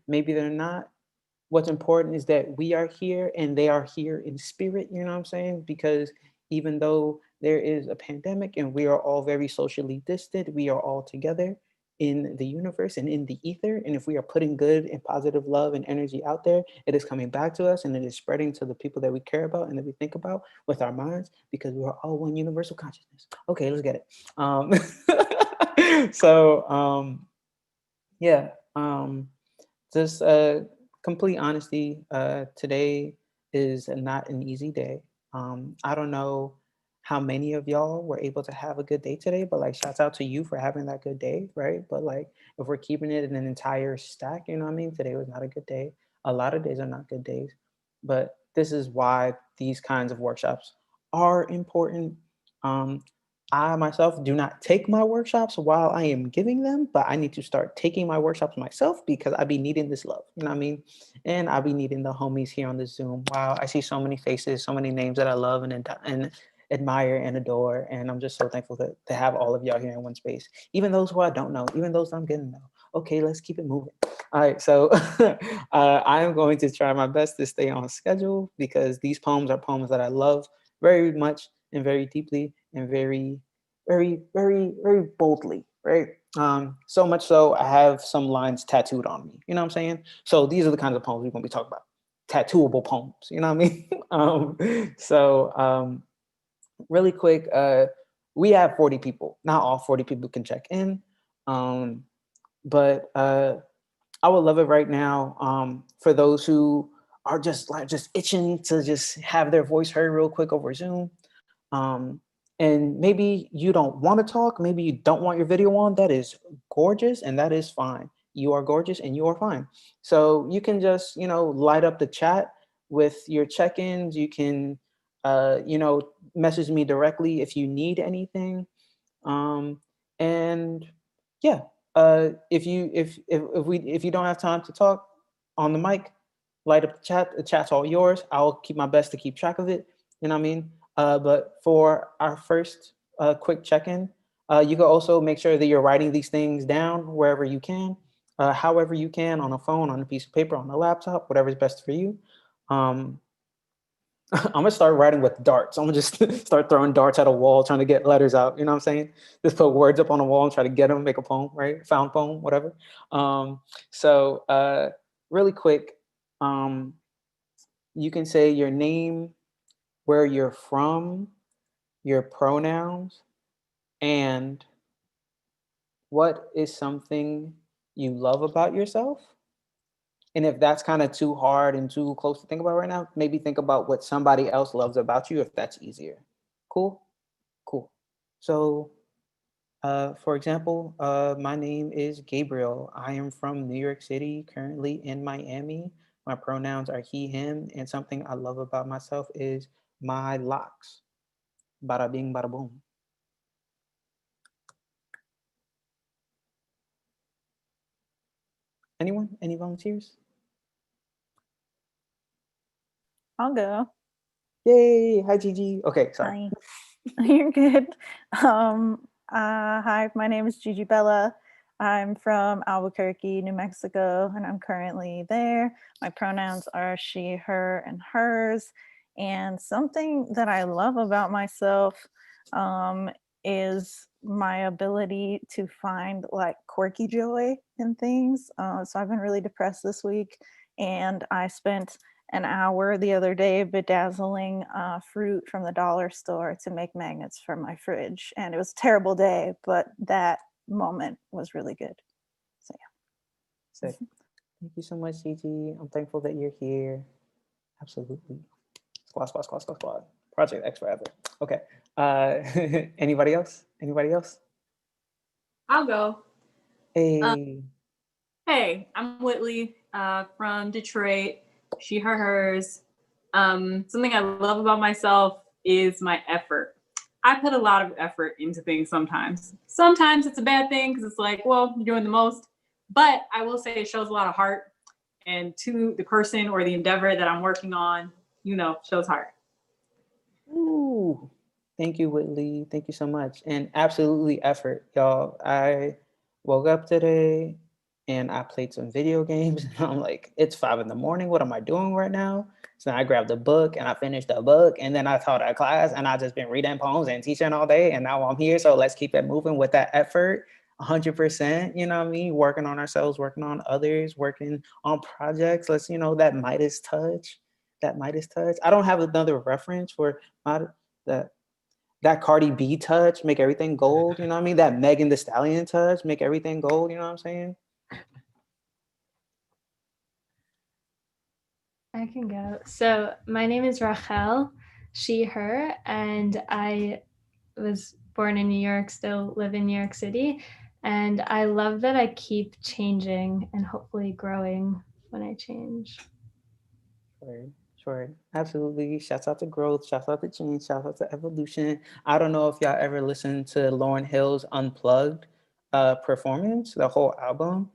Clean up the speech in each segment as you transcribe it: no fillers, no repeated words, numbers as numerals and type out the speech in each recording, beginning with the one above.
maybe they're not. What's important is that we are here and they are here in spirit, you know what I'm saying? Because even though there is a pandemic and we are all very socially distant, we are all together in the universe and in the ether. And if we are putting good and positive love and energy out there, it is coming back to us and it is spreading to the people that we care about and that we think about with our minds, because we are all one universal consciousness. Okay, let's get it. So yeah, just complete honesty. Today is not an easy day. I don't know how many of y'all were able to have a good day today, but like shouts out to you for having that good day, right? But like if we're keeping it in an entire stack, you know what I mean? Today was not a good day. A lot of days are not good days, but this is why these kinds of workshops are important. Um, I myself do not take my workshops while I am giving them, but I need to start taking my workshops myself because I be needing this love. You know what I mean? And I be needing the homies here on the Zoom. Wow, I see so many faces, so many names that I love and admire and adore. And I'm just so thankful to have all of y'all here in one space. Even those who I don't know, even those I'm getting to know. Okay, let's keep it moving. All right, so I am going to try my best to stay on schedule because these poems are poems that I love very much and very deeply and very, very, very, very boldly, right? So much so I have some lines tattooed on me. You know what I'm saying? So these are the kinds of poems we're gonna be talking about. Tattooable poems, you know what I mean? Really quick, we have 40 people. Not all 40 people can check in. But I would love it right now for those who are just itching to just have their voice heard real quick over Zoom. And maybe you don't want to talk, maybe you don't want your video on. That is gorgeous and that is fine. You are gorgeous and you are fine. So you can just, light up the chat with your check-ins. You can, message me directly if you need anything. And yeah, if you don't have time to talk on the mic, light up the chat. The chat's all yours. I'll keep my best to keep track of it. You know what I mean? But for our first quick check-in, you can also make sure that you're writing these things down wherever you can, however you can, on a phone, on a piece of paper, on a laptop, whatever's best for you. I'm gonna start writing with darts. I'm gonna just start throwing darts at a wall, trying to get letters out. You know what I'm saying? Just put words up on a wall and try to get them, make a poem, right? Found poem, whatever. So really quick, you can say your name, where you're from, your pronouns, and what is something you love about yourself. And if that's kind of too hard and too close to think about right now, maybe think about what somebody else loves about you if that's easier. Cool? Cool. So, for example, my name is Gabriel. I am from New York City, currently in Miami. My pronouns are he, him, and something I love about myself is my locks. Bada bing, bada boom. Anyone? Any volunteers? I'll go. Yay! Hi, Gigi. Okay, sorry. Hi. You're good. Hi, my name is Gigi Bella. I'm from Albuquerque, New Mexico, and I'm currently there. My pronouns are she, her, and hers. And something that I love about myself is my ability to find like quirky joy in things. So I've been really depressed this week, and I spent an hour the other day bedazzling fruit from the dollar store to make magnets for my fridge. And it was a terrible day, but that moment was really good. So yeah. Sick. Thank you so much, Gigi. I'm thankful that you're here. Absolutely. Squad, squad, squad, squad, squad. Project X forever. Okay. Anybody else? Anybody else? I'll go. Hey. Hey, I'm Whitley from Detroit. She, her, hers. Something I love about myself is my effort. I put a lot of effort into things sometimes. Sometimes it's a bad thing because it's like, well, you're doing the most. But I will say it shows a lot of heart. And to the person or the endeavor that I'm working on, shows heart. Ooh. Thank you, Whitley. Thank you so much. And absolutely effort, y'all. I woke up today and I played some video games. And I'm like, it's 5 in the morning. What am I doing right now? So I grabbed a book and I finished the book, and then I taught a class, and I just been reading poems and teaching all day. And now I'm here. So let's keep it moving with that effort. 100%, you know what I mean? Working on ourselves, working on others, working on projects. Let's, that Midas touch, that Midas touch. I don't have another reference for that that Cardi B touch, make everything gold. You know what I mean? That Megan Thee Stallion touch, make everything gold. You know what I'm saying? I can go. So my name is Rachel, she, her, and I was born in New York, still live in New York City. And I love that I keep changing and hopefully growing when I change. Sure. Absolutely. Shouts out to growth. Shouts out to change. Shouts out to evolution. I don't know if y'all ever listened to Lauryn Hill's Unplugged performance, the whole album.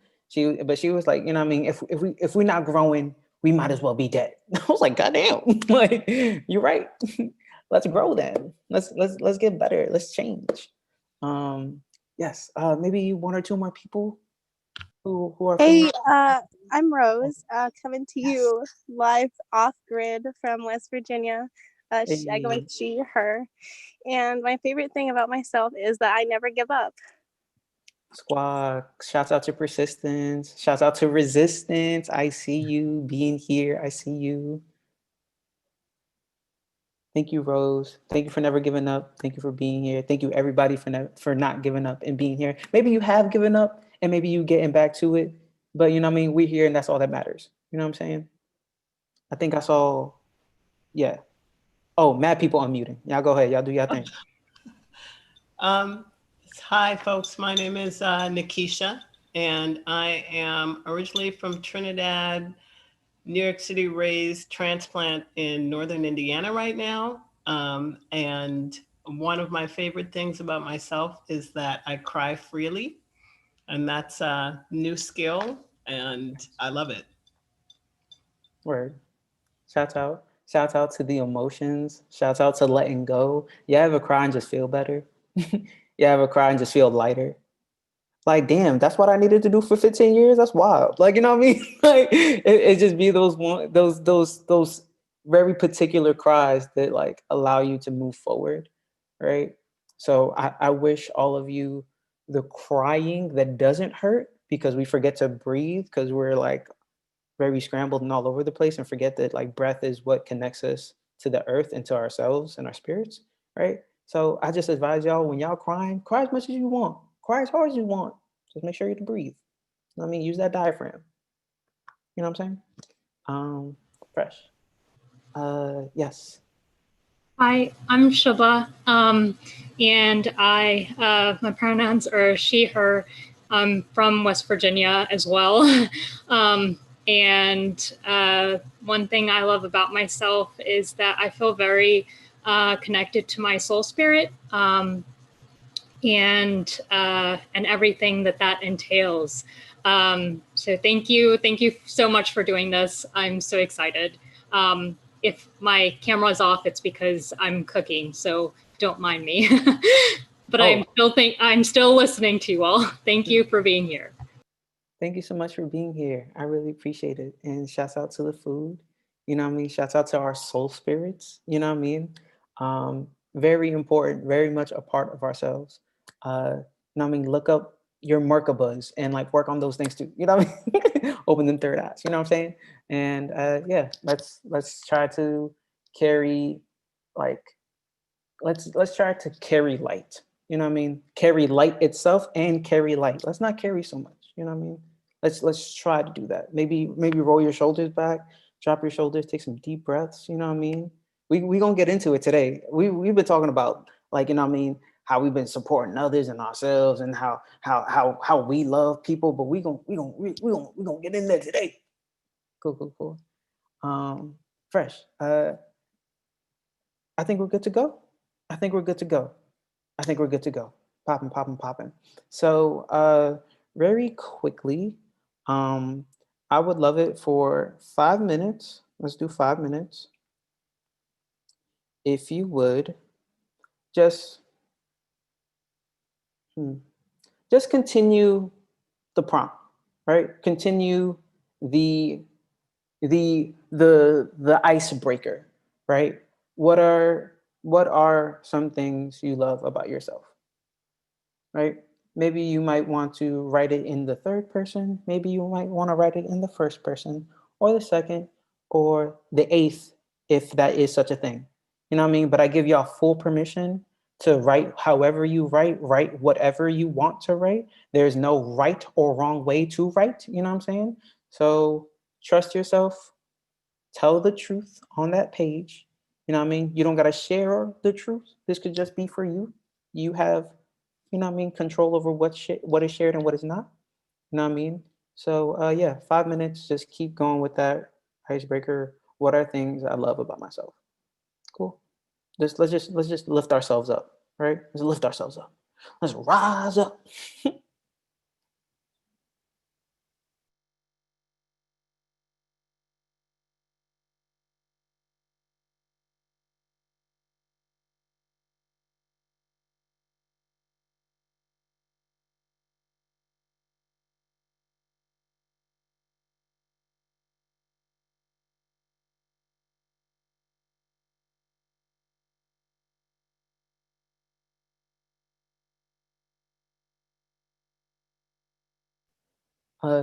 But she was like, you know what I mean? If we're not growing, we might as well be dead. I was like, goddamn, like, you're right. Let's grow then. Let's get better. Let's change. Yes. Maybe one or two more people who are Hey, I'm Rose, coming to you live off grid from West Virginia. I go by she, her. And my favorite thing about myself is that I never give up. Squad, shouts out to persistence. Shouts out to resistance. I see you being here. I see you. Thank you, Rose. Thank you for never giving up. Thank you for being here. Thank you, everybody, for not giving up and being here. Maybe you have given up and maybe you getting back to it. But you know what I mean? We're here and that's all that matters. You know what I'm saying? I think I saw, yeah. Oh, mad people unmuting. Y'all go ahead. Y'all do your thing. Hi, folks. My name is Nikisha, and I am originally from Trinidad, New York City, raised, transplant in Northern Indiana right now. And one of my favorite things about myself is that I cry freely, and that's a new skill, and I love it. Word. Shout out to the emotions. Shout out to letting go. You ever cry and just feel better? You ever cry and just feel lighter? Like, damn, that's what I needed to do for 15 years. That's wild. Like, you know what I mean? Like, it just be those very particular cries that like allow you to move forward, right? So I wish all of you the crying that doesn't hurt, because we forget to breathe because we're like very scrambled and all over the place, and forget that like breath is what connects us to the earth and to ourselves and our spirits, right? So I just advise y'all, when y'all crying, cry as much as you want, cry as hard as you want. Just make sure you can breathe. You know what I mean? Use that diaphragm. You know what I'm saying? Fresh. Yes. Hi, I'm Shubha, and my pronouns are she, her. I'm from West Virginia as well. And one thing I love about myself is that I feel very connected to my soul spirit, and everything that entails. So thank you so much for doing this. I'm so excited. If my camera's off, it's because I'm cooking, so don't mind me. But I'm still listening to you all. Thank you for being here. Thank you so much for being here. I really appreciate it. And shouts out to the food. You know what I mean? Shouts out to our soul spirits. You know what I mean? Very important, very much a part of ourselves. You know what I mean? Look up your Merkabas and like work on those things too. You know what I mean? Open them third eyes. You know what I'm saying? And yeah, let's try to carry like let's try to carry light. You know what I mean? Carry light itself and carry light. Let's not carry so much. You know what I mean? Let's try to do that. Maybe roll your shoulders back, drop your shoulders, take some deep breaths. You know what I mean? We gonna get into it today. We've been talking about, like, you know what I mean, how we've been supporting others and ourselves, and how we love people. But we gonna get in there today. Cool. Fresh. I think we're good to go. Popping. So very quickly, I would love it for 5 minutes. Let's do 5 minutes. If you would just continue the prompt, right? Continue the the icebreaker, right? What are some things you love about yourself, right? Maybe you might want to write it in the third person. Maybe you might want to write it in the first person or the second or the eighth, if that is such a thing. You know what I mean? But I give y'all full permission to write however you write whatever you want to write. There's no right or wrong way to write. You know what I'm saying? So trust yourself, tell the truth on that page. You know what I mean? You don't got to share the truth. This could just be for you. You have, you know what I mean, control over what is shared and what is not. You know what I mean? So yeah, 5 minutes. Just keep going with that icebreaker. What are things I love about myself? Cool. Let's just lift ourselves up, right? Let's lift ourselves up. Let's rise up.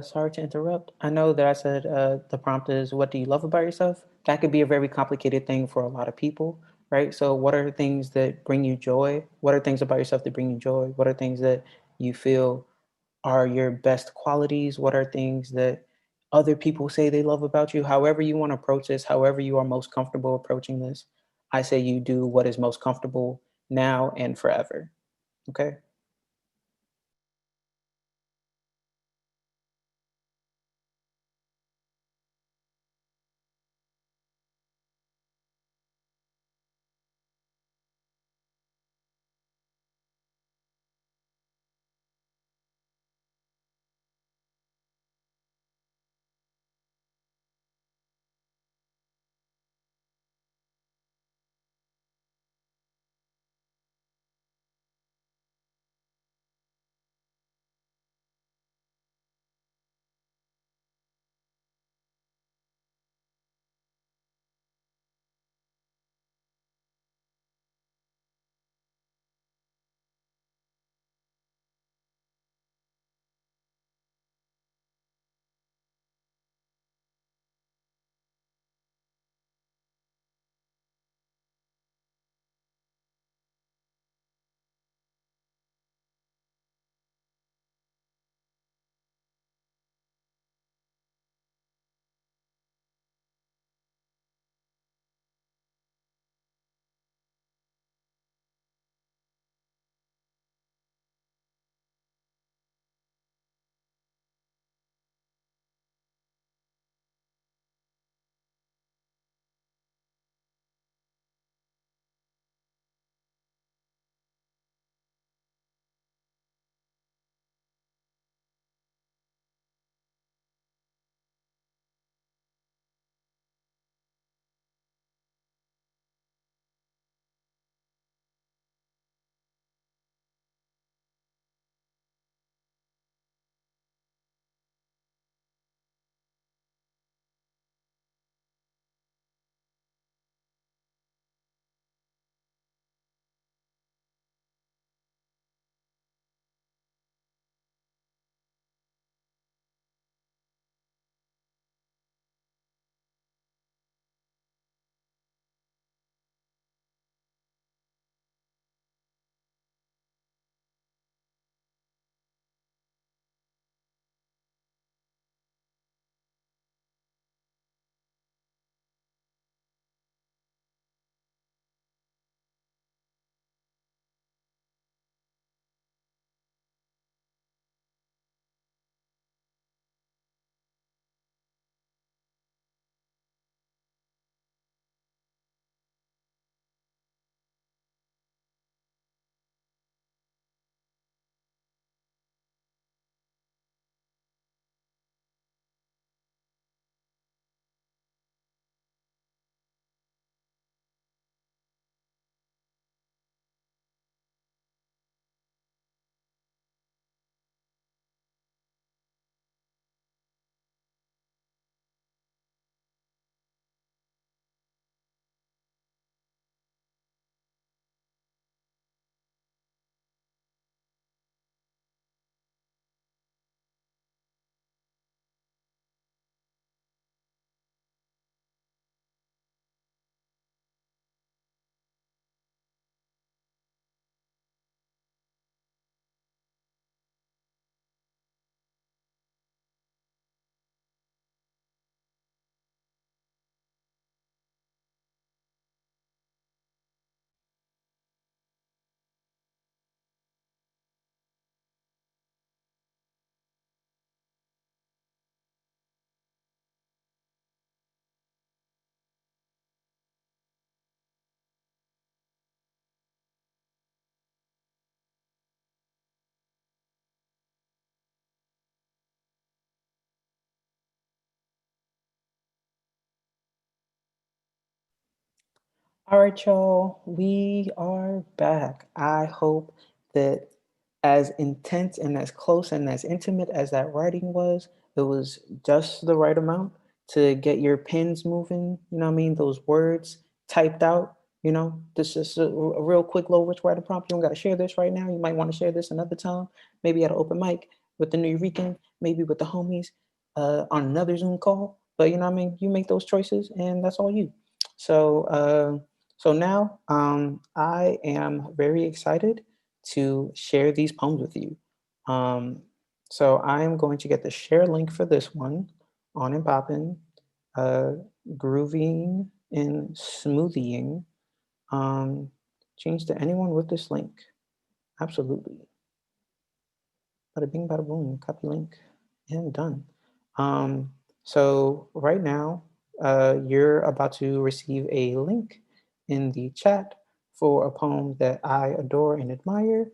Sorry to interrupt. I know that I said the prompt is, what do you love about yourself? That could be a very complicated thing for a lot of people, right? So, what are things that bring you joy? What are things about yourself that bring you joy? What are things that you feel are your best qualities? What are things that other people say they love about you? However, you want to approach this, however, you are most comfortable approaching this, I say you do what is most comfortable now and forever. Okay. All right, y'all, we are back. I hope that as intense and as close and as intimate as that writing was, it was just the right amount to get your pens moving. You know what I mean? Those words typed out. You know, this is a real quick little rich writer prompt. You don't got to share this right now. You might want to share this another time, maybe at an open mic with the New Rican, maybe with the homies on another Zoom call. But you know what I mean? You make those choices, and that's all you. So, so now I am very excited to share these poems with you. Um, so I am going to get the share link for this one on and popping, uh, grooving and smoothieing. Change to anyone with this link. Absolutely. Bada bing, bada boom, copy link, and done. So right now, you're about to receive a link in the chat for a poem that I adore and admire.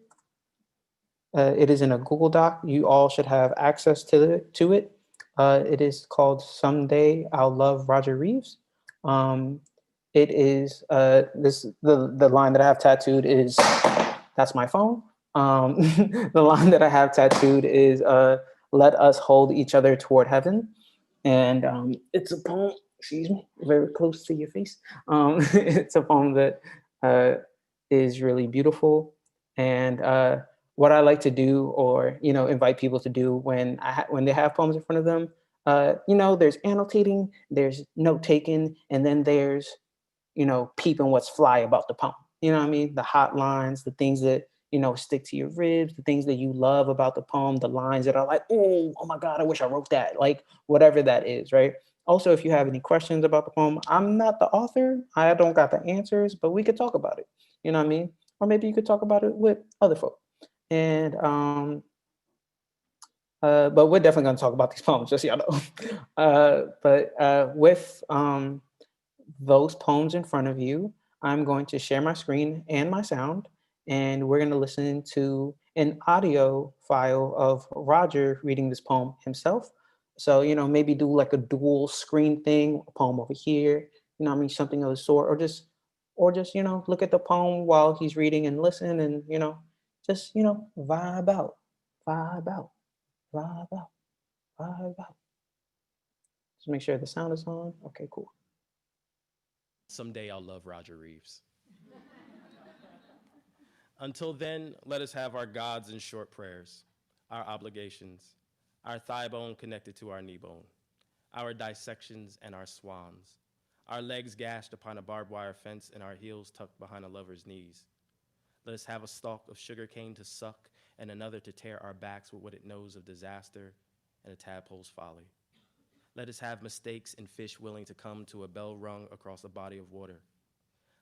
It is in a Google Doc. You all should have access to it. It is called "Someday I'll Love Roger Reeves." Um, it is the line that I have tattooed is that's my phone. The line that I have tattooed is "Let us hold each other toward heaven," and it's a poem. Excuse me, very close to your face. It's a poem that is really beautiful, and what I like to do, or invite people to do when when they have poems in front of them, there's annotating, there's note taking, and then there's peeping what's fly about the poem. You know what I mean? The hot lines, the things that stick to your ribs, the things that you love about the poem, the lines that are like, oh my God, I wish I wrote that. Like whatever that is, right? Also, if you have any questions about the poem, I'm not the author. I don't got the answers, but we could talk about it. You know what I mean? Or maybe you could talk about it with other folks. And but we're definitely going to talk about these poems, just so y'all know. But with those poems in front of you, I'm going to share my screen and my sound, and we're going to listen to an audio file of Roger reading this poem himself. So, maybe do like a dual screen thing, a poem over here, I mean, something of the sort, or just, look at the poem while he's reading and listen and, just, vibe out, vibe out, vibe out, vibe out. Just make sure the sound is on. Okay, cool. Someday I'll love Roger Reeves. Until then, let us have our gods and short prayers, our obligations, our thigh bone connected to our knee bone, our dissections and our swans, our legs gashed upon a barbed wire fence and our heels tucked behind a lover's knees. Let us have a stalk of sugarcane to suck and another to tear our backs with what it knows of disaster and a tadpole's folly. Let us have mistakes and fish willing to come to a bell rung across a body of water.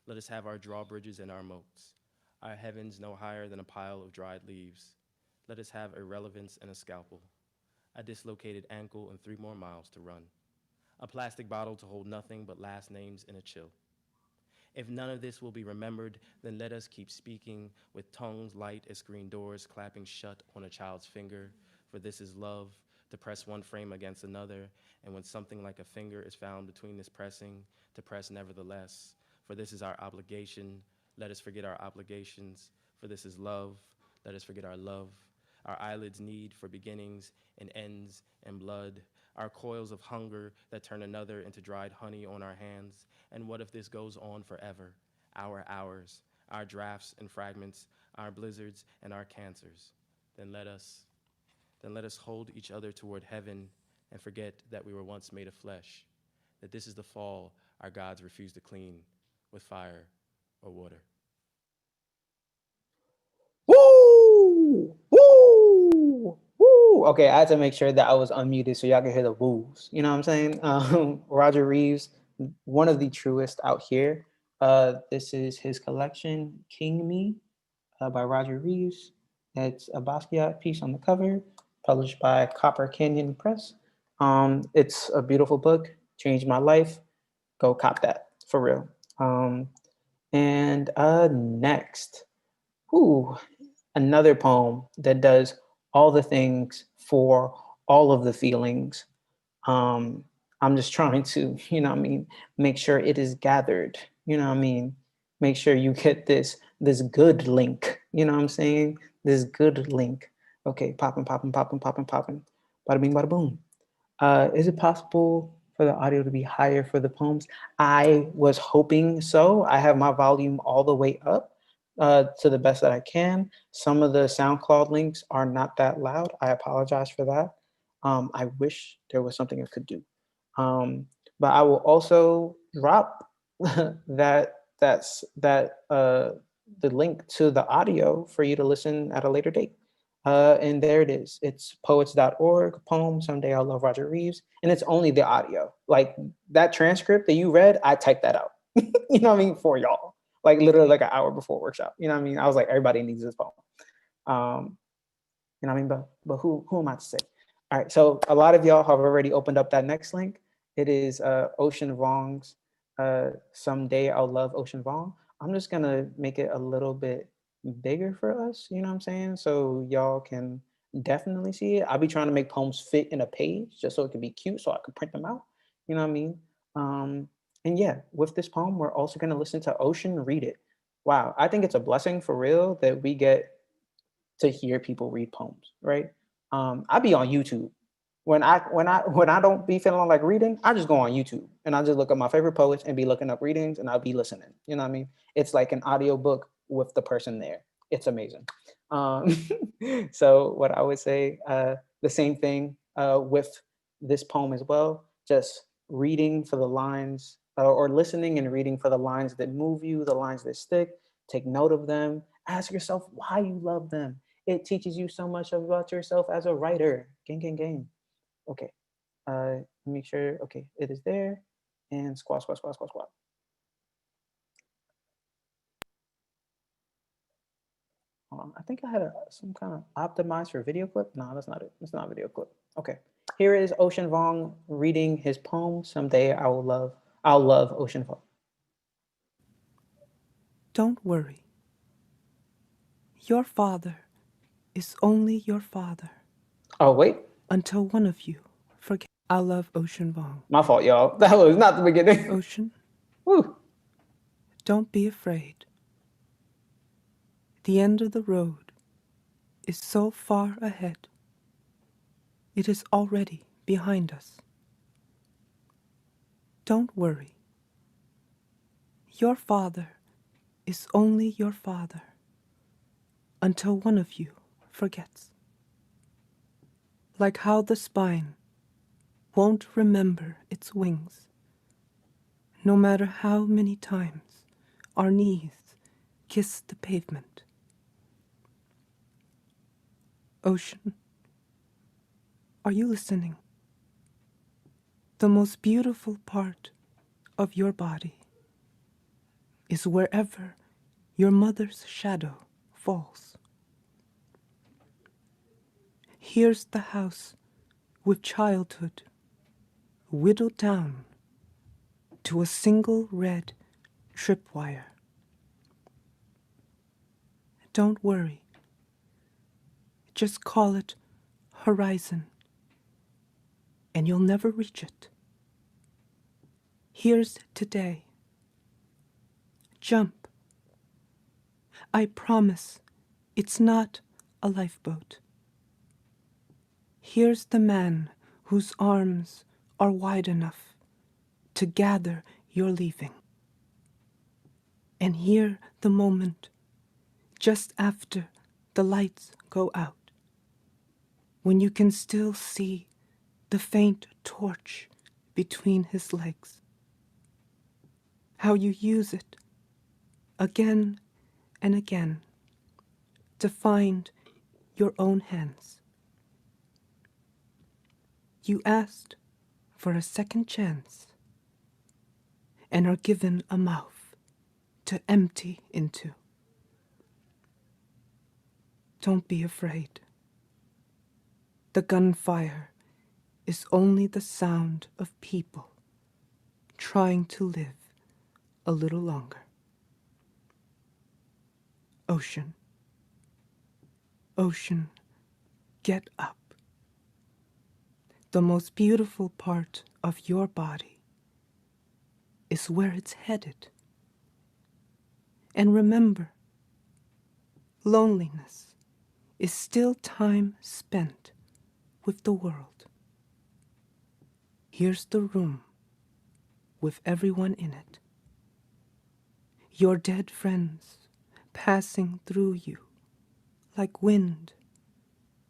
Let us have our drawbridges and our moats, our heavens no higher than a pile of dried leaves. Let us have irrelevance and a scalpel, a dislocated ankle and 3 more miles to run, a plastic bottle to hold nothing but last names in a chill. If none of this will be remembered, then let us keep speaking with tongues light as screen doors clapping shut on a child's finger, for this is love, to press one frame against another, and when something like a finger is found between this pressing, to press nevertheless, for this is our obligation. Let us forget our obligations, for this is love. Let us forget our love, our eyelids' need for beginnings and ends and blood, our coils of hunger that turn another into dried honey on our hands. And what if this goes on forever? Our hours, our drafts and fragments, our blizzards and our cancers. Then let us hold each other toward heaven and forget that we were once made of flesh, that this is the fall our gods refuse to clean with fire or water. Woo! Woo! Woo! Okay, I had to make sure that I was unmuted so y'all can hear the woos. You know what I'm saying? Roger Reeves, one of the truest out here. This is his collection, King Me, by Roger Reeves. It's a Basquiat piece on the cover, published by Copper Canyon Press. It's a beautiful book, changed my life. Go cop that, for real. And next, another poem that does all the things for all of the feelings. I'm just trying to, make sure it is gathered, make sure you get this good link. You know what I'm saying? This good link. Okay, popping, popping, popping, popping, popping. Bada bing, bada boom. Is it possible for the audio to be higher for the poems? I was hoping so. I have my volume all the way up to the best that I can. Some of the SoundCloud links are not that loud. I apologize for that. I wish there was something I could do. But I will also drop the link to the audio for you to listen at a later date. And there it is. It's poets.org, poem, Someday I'll Love Roger Reeves. And it's only the audio. Like that transcript that you read, I typed that out. You know what I mean? For y'all. Like literally like an hour before workshop. You know what I mean? I was like, everybody needs this poem. You know what I mean? But who am I to say? All right. So a lot of y'all have already opened up that next link. It is Ocean Vuong's Someday I'll Love Ocean Vuong. I'm just gonna make it a little bit bigger for us, you know what I'm saying? So y'all can definitely see it. I'll be trying to make poems fit in a page just so it can be cute so I can print them out, you know what I mean? And yeah, with this poem, we're also gonna listen to Ocean read it. Wow, I think it's a blessing for real that we get to hear people read poems, right? I be on YouTube. When I don't be feeling like reading, I just go on YouTube and I just look up my favorite poets and be looking up readings and I'll be listening. You know what I mean? It's like an audio book with the person there. It's amazing. So what I would say, the same thing with this poem as well. Just reading for the lines or listening and reading for the lines that move you, the lines that stick. Take note of them. Ask yourself why you love them. It teaches you so much about yourself as a writer. Gang, gang, gang. Okay, make sure, okay, it is there. And squat, squat, squat, squat, squat. Hold on, I think I had some kind of optimized for video clip. No, that's not it. It's not video clip. Okay, here is Ocean Vuong reading his poem, Someday I'll Love Ocean Vuong. Don't worry. Your father is only your father. Oh, wait. Until one of you forget. I love Ocean Vuong. My fault, y'all. That was not the beginning. Ocean. Woo. Don't be afraid. The end of the road is so far ahead. It is already behind us. Don't worry. Your father is only your father until one of you forgets. Like how the spine won't remember its wings, no matter how many times our knees kiss the pavement. Ocean, are you listening? The most beautiful part of your body is wherever your mother's shadow falls. Here's the house with childhood whittled down to a single red tripwire. Don't worry. Just call it horizon, and you'll never reach it. Here's today. Jump. I promise it's not a lifeboat. Here's the man whose arms are wide enough to gather your leaving. And here the moment, just after the lights go out, when you can still see the faint torch between his legs. How you use it again and again to find your own hands. You asked for a second chance and are given a mouth to empty into. Don't be afraid. The gunfire is only the sound of people trying to live a little longer. Ocean, ocean, get up. The most beautiful part of your body is where it's headed. And remember, loneliness is still time spent with the world. Here's the room with everyone in it. Your dead friends passing through you like wind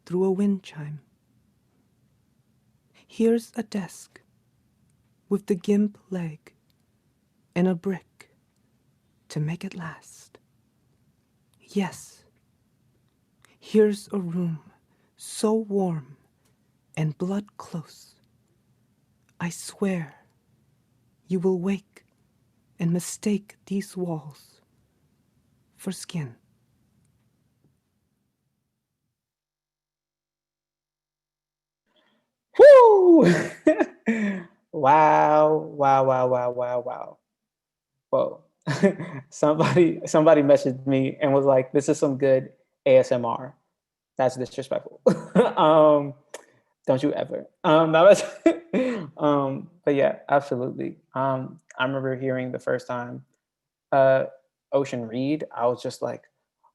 through a wind chime. Here's a desk with the gimp leg and a brick to make it last. Yes, here's a room so warm and blood close. I swear you will wake and mistake these walls for skin. Woo! Wow, wow, wow, wow, wow, wow. Whoa. Somebody messaged me and was like, this is some good ASMR. That's disrespectful. Don't you ever. That was but yeah, absolutely. I remember hearing the first time Ocean read, I was just like,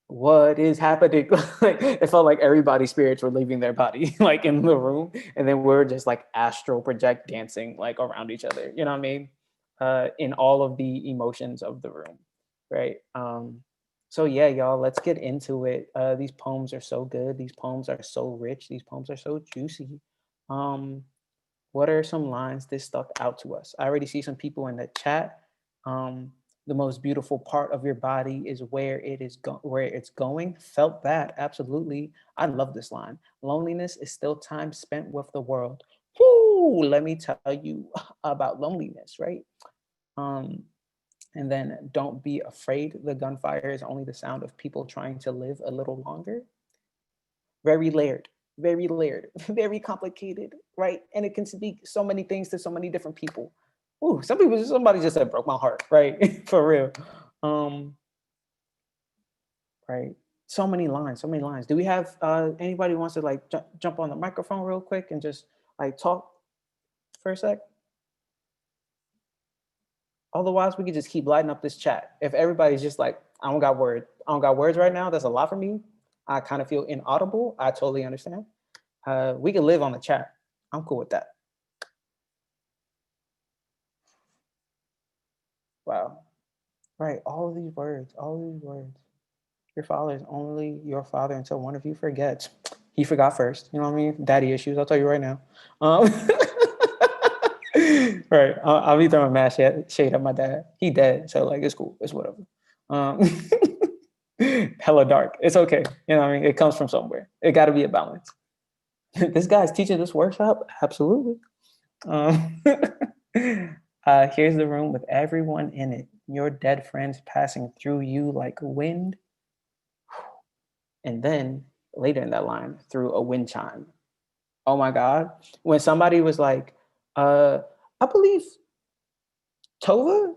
what is happening? Like, it felt like everybody's spirits were leaving their body, like in the room, and then we're just like astral project dancing like around each other. You know what I mean? In all of the emotions of the room, right? So yeah, y'all, let's get into it. These poems are so good. These poems are so rich. These poems are so juicy. Um, what are some lines that stuck out to us? I already see some people in the chat. The most beautiful part of your body is where where it's going. Felt that, absolutely. I love this line. Loneliness is still time spent with the world. Whoo, let me tell you about loneliness, right? And then don't be afraid. The gunfire is only the sound of people trying to live a little longer. Very layered, very complicated, right? And it can speak so many things to so many different people. Ooh, somebody just said broke my heart, right? For real. Right. So many lines, so many lines. Do we have anybody who wants to like jump on the microphone real quick and just like talk for a sec? Otherwise, we could just keep lighting up this chat. If everybody's just like, I don't got words right now, that's a lot for me. I kind of feel inaudible. I totally understand. We can live on the chat. I'm cool with that. Wow. Right. All of these words, all of these words. Your father is only your father until one of you forgets. He forgot first. You know what I mean? Daddy issues. I'll tell you right now. Right. I'll be throwing mad shade at my dad. He dead. So like, it's cool. It's whatever. Hella dark. It's okay. You know what I mean? It comes from somewhere. It got to be a balance. This guy's teaching this workshop? Absolutely. Here's the room with everyone in it. Your dead friends passing through you like wind. And then later in that line, through a wind chime. Oh my God. When somebody was like, I believe Tova.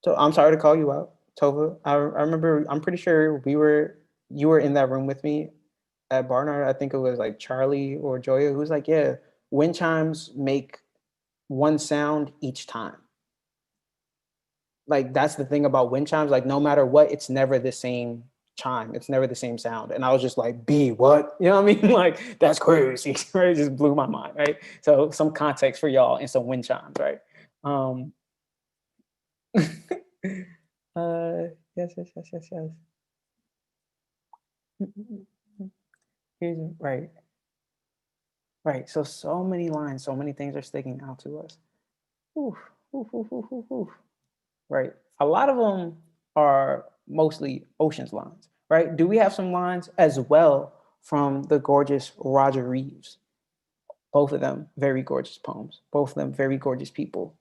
So I'm sorry to call you out, Tova. I remember, I'm pretty sure you were in that room with me at Barnard. I think it was like Charlie or Joya who's like, yeah, wind chimes make one sound each time. Like, that's the thing about wind chimes. Like, no matter what, it's never the same chime. It's never the same sound. And I was just like, B, what? You know what I mean? Like, that's crazy. Right? It just blew my mind, right? So some context for y'all and some wind chimes, right? Yes. Right. Right. So many lines, so many things are sticking out to us. Oof, oof, oof, oof, oof, oof. Right. A lot of them are mostly Ocean's lines, right? Do we have some lines as well from the gorgeous Roger Reeves? Both of them very gorgeous poems, both of them very gorgeous people.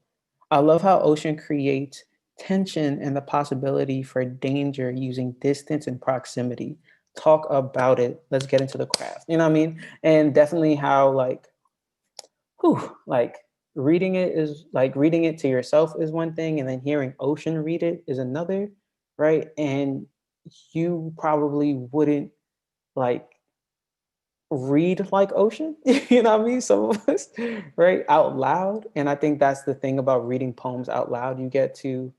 I love how Ocean creates tension and the possibility for danger using distance and proximity. Talk about it. Let's get into the craft. You know what I mean? And definitely how like, like reading it to yourself is one thing, and then hearing Ocean read it is another, right? And you probably wouldn't like read like Ocean, you know what I mean? Some of us, right? Out loud. And I think that's the thing about reading poems out loud. You get to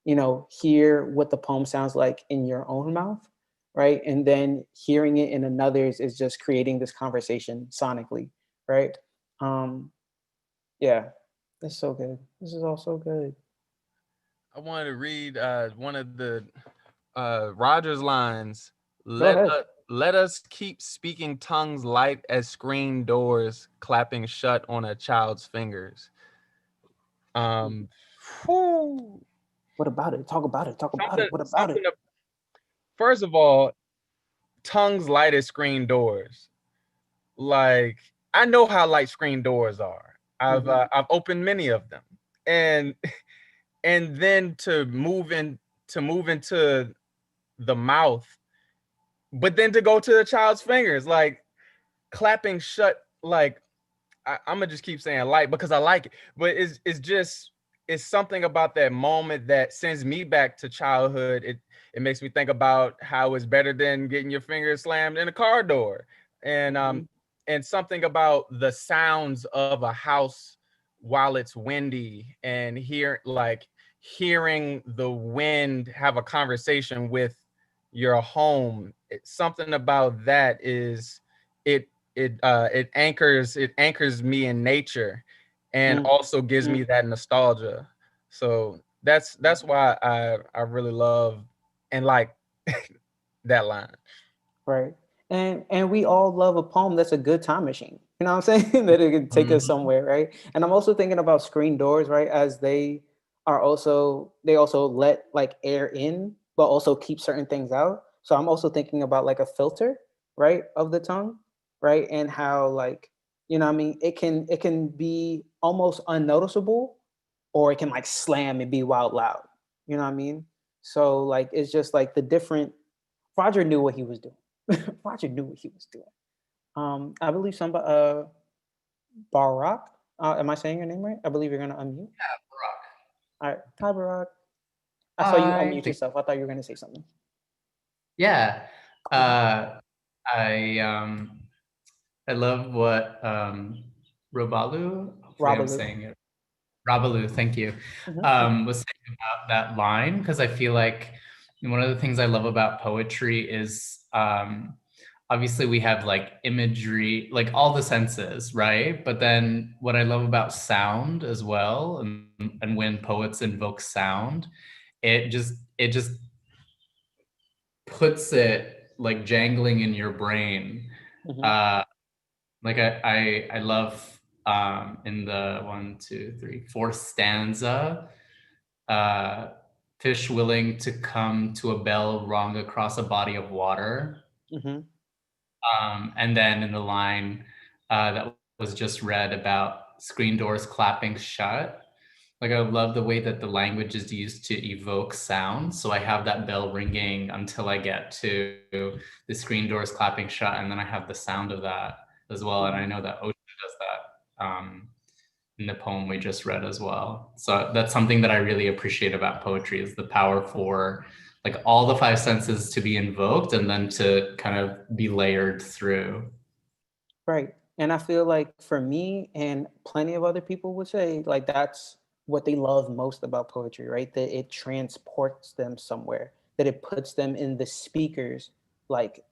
hear what the poem sounds like in your own mouth, right? And then hearing it in another's is just creating this conversation sonically, right? Yeah, it's so good. This is all so good. I wanted to read one of the Rogers lines. Go ahead. Let us keep speaking tongues light as screen doors clapping shut on a child's fingers. What about it? Talk about it. Talk about it. What about it? First of all, tongues light as screen doors. Like, I know how light screen doors are. I've opened many of them, and then to move into the mouth, but then to go to the child's fingers, like clapping shut. Like, I'm gonna just keep saying light because I like it, but it's something about that moment that sends me back to childhood. It makes me think about how it's better than getting your fingers slammed in a car door, and something about the sounds of a house while it's windy and hearing the wind have a conversation with your home. Something about that is it anchors me in nature and also gives me that nostalgia. So that's why I really love and like that line. Right. And we all love a poem that's a good time machine. You know what I'm saying? That it can take us somewhere, right? And I'm also thinking about screen doors, right? As they also let like air in, but also keep certain things out. So I'm also thinking about like a filter, right, of the tongue, right? And how like, what I mean, it can be almost unnoticeable, or it can like slam and be wild loud. You know what I mean? So like it's just like the different Roger knew what he was doing. Roger knew what he was doing. I believe somebody, Barack. Am I saying your name right? I believe you're gonna unmute. Yeah, Barack. All right, hi Barack. I saw you unmute Hi. yourself. I thought you were gonna say something. Yeah. I love what Robalu, hopefully I'm Robaloo. saying it. Rabalu, thank you. Was saying about that line, because I feel like one of the things I love about poetry is obviously we have like imagery, like all the senses, right? But then what I love about sound as well, and when poets invoke sound, it just puts it like jangling in your brain. Like I love in the 4th stanza, fish willing to come to a bell rung across a body of water. And then in the line that was just read about screen doors clapping shut, like I love the way that the language is used to evoke sound. So I have that bell ringing until I get to the screen doors clapping shut, and then I have the sound of that as well. And I know that Ocean does that in the poem we just read as well. So that's something that I really appreciate about poetry, is the power for like all the 5 senses to be invoked and then to kind of be layered through. Right. And I feel like for me and plenty of other people would say, like, that's what they love most about poetry, right? That it transports them somewhere, that it puts them in the speaker's like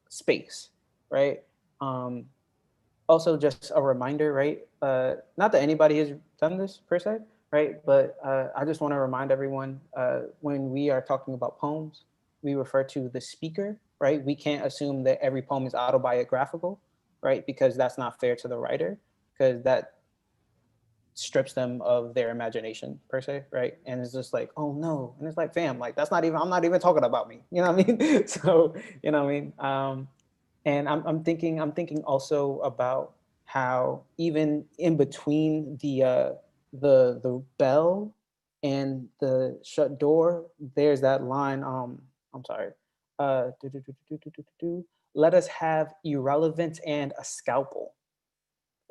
space, right? Also just a reminder, right? Not that anybody has done this per se, right? But I just want to remind everyone, when we are talking about poems, we refer to the speaker, right? We can't assume that every poem is autobiographical, right? Because that's not fair to the writer, because that strips them of their imagination per se, right? And it's just like, oh no, and it's like, fam, like that's not even, I'm not even talking about me, you know what I mean? So, you know what I mean? And I'm thinking also about how even in between the bell and the shut door, there's that line. I'm sorry. Let us have irrelevance and a scalpel,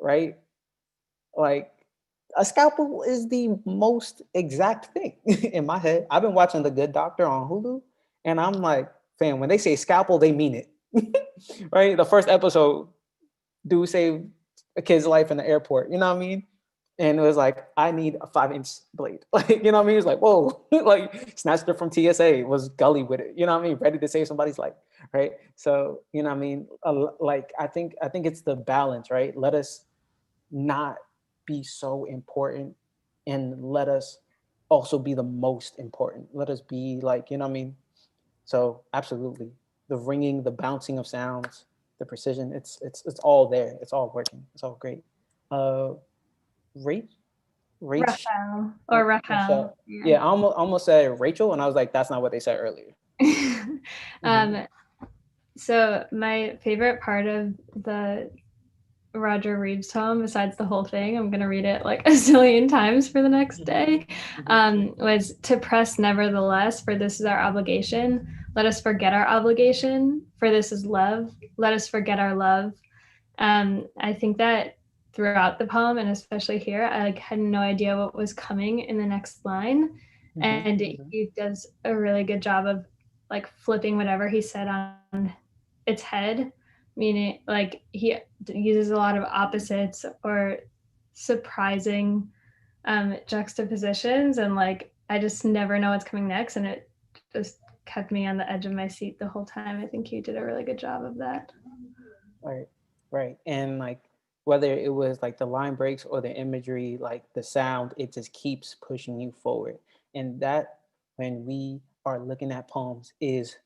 right? Like a scalpel is the most exact thing in my head. I've been watching The Good Doctor on Hulu, and I'm like, fam, when they say scalpel, they mean it. Right? The first episode, dude saved a kid's life in the airport. You know what I mean? And it was like, I need a 5-inch blade. Like, you know what I mean? It's like, whoa, like snatched it from TSA, was gully with it. You know what I mean? Ready to save somebody's life, right? So, you know what I mean? Like, I think it's the balance, right? Let us not be so important, and let us also be the most important. Let us be like, you know what I mean? So absolutely. The ringing, the bouncing of sounds, the precision, it's all there. It's all working. It's all great. Rach, Rach, Raphael or Rahel. yeah, I almost said Rachel, and I was like, that's not what they said earlier. So my favorite part of the Roger Reeves poem, besides the whole thing, I'm gonna read it like a zillion times for the next day, was to press nevertheless, for this is our obligation. Let us forget our obligation, for this is love. Let us forget our love. I think that throughout the poem, and especially here, I like had no idea what was coming in the next line. And he does a really good job of like flipping whatever he said on its head, meaning like he uses a lot of opposites or surprising juxtapositions, and like I just never know what's coming next, and it just kept me on the edge of my seat the whole time. I think he did a really good job of that. Right. And like whether it was like the line breaks or the imagery, like the sound, it just keeps pushing you forward. And that, when we are looking at poems, is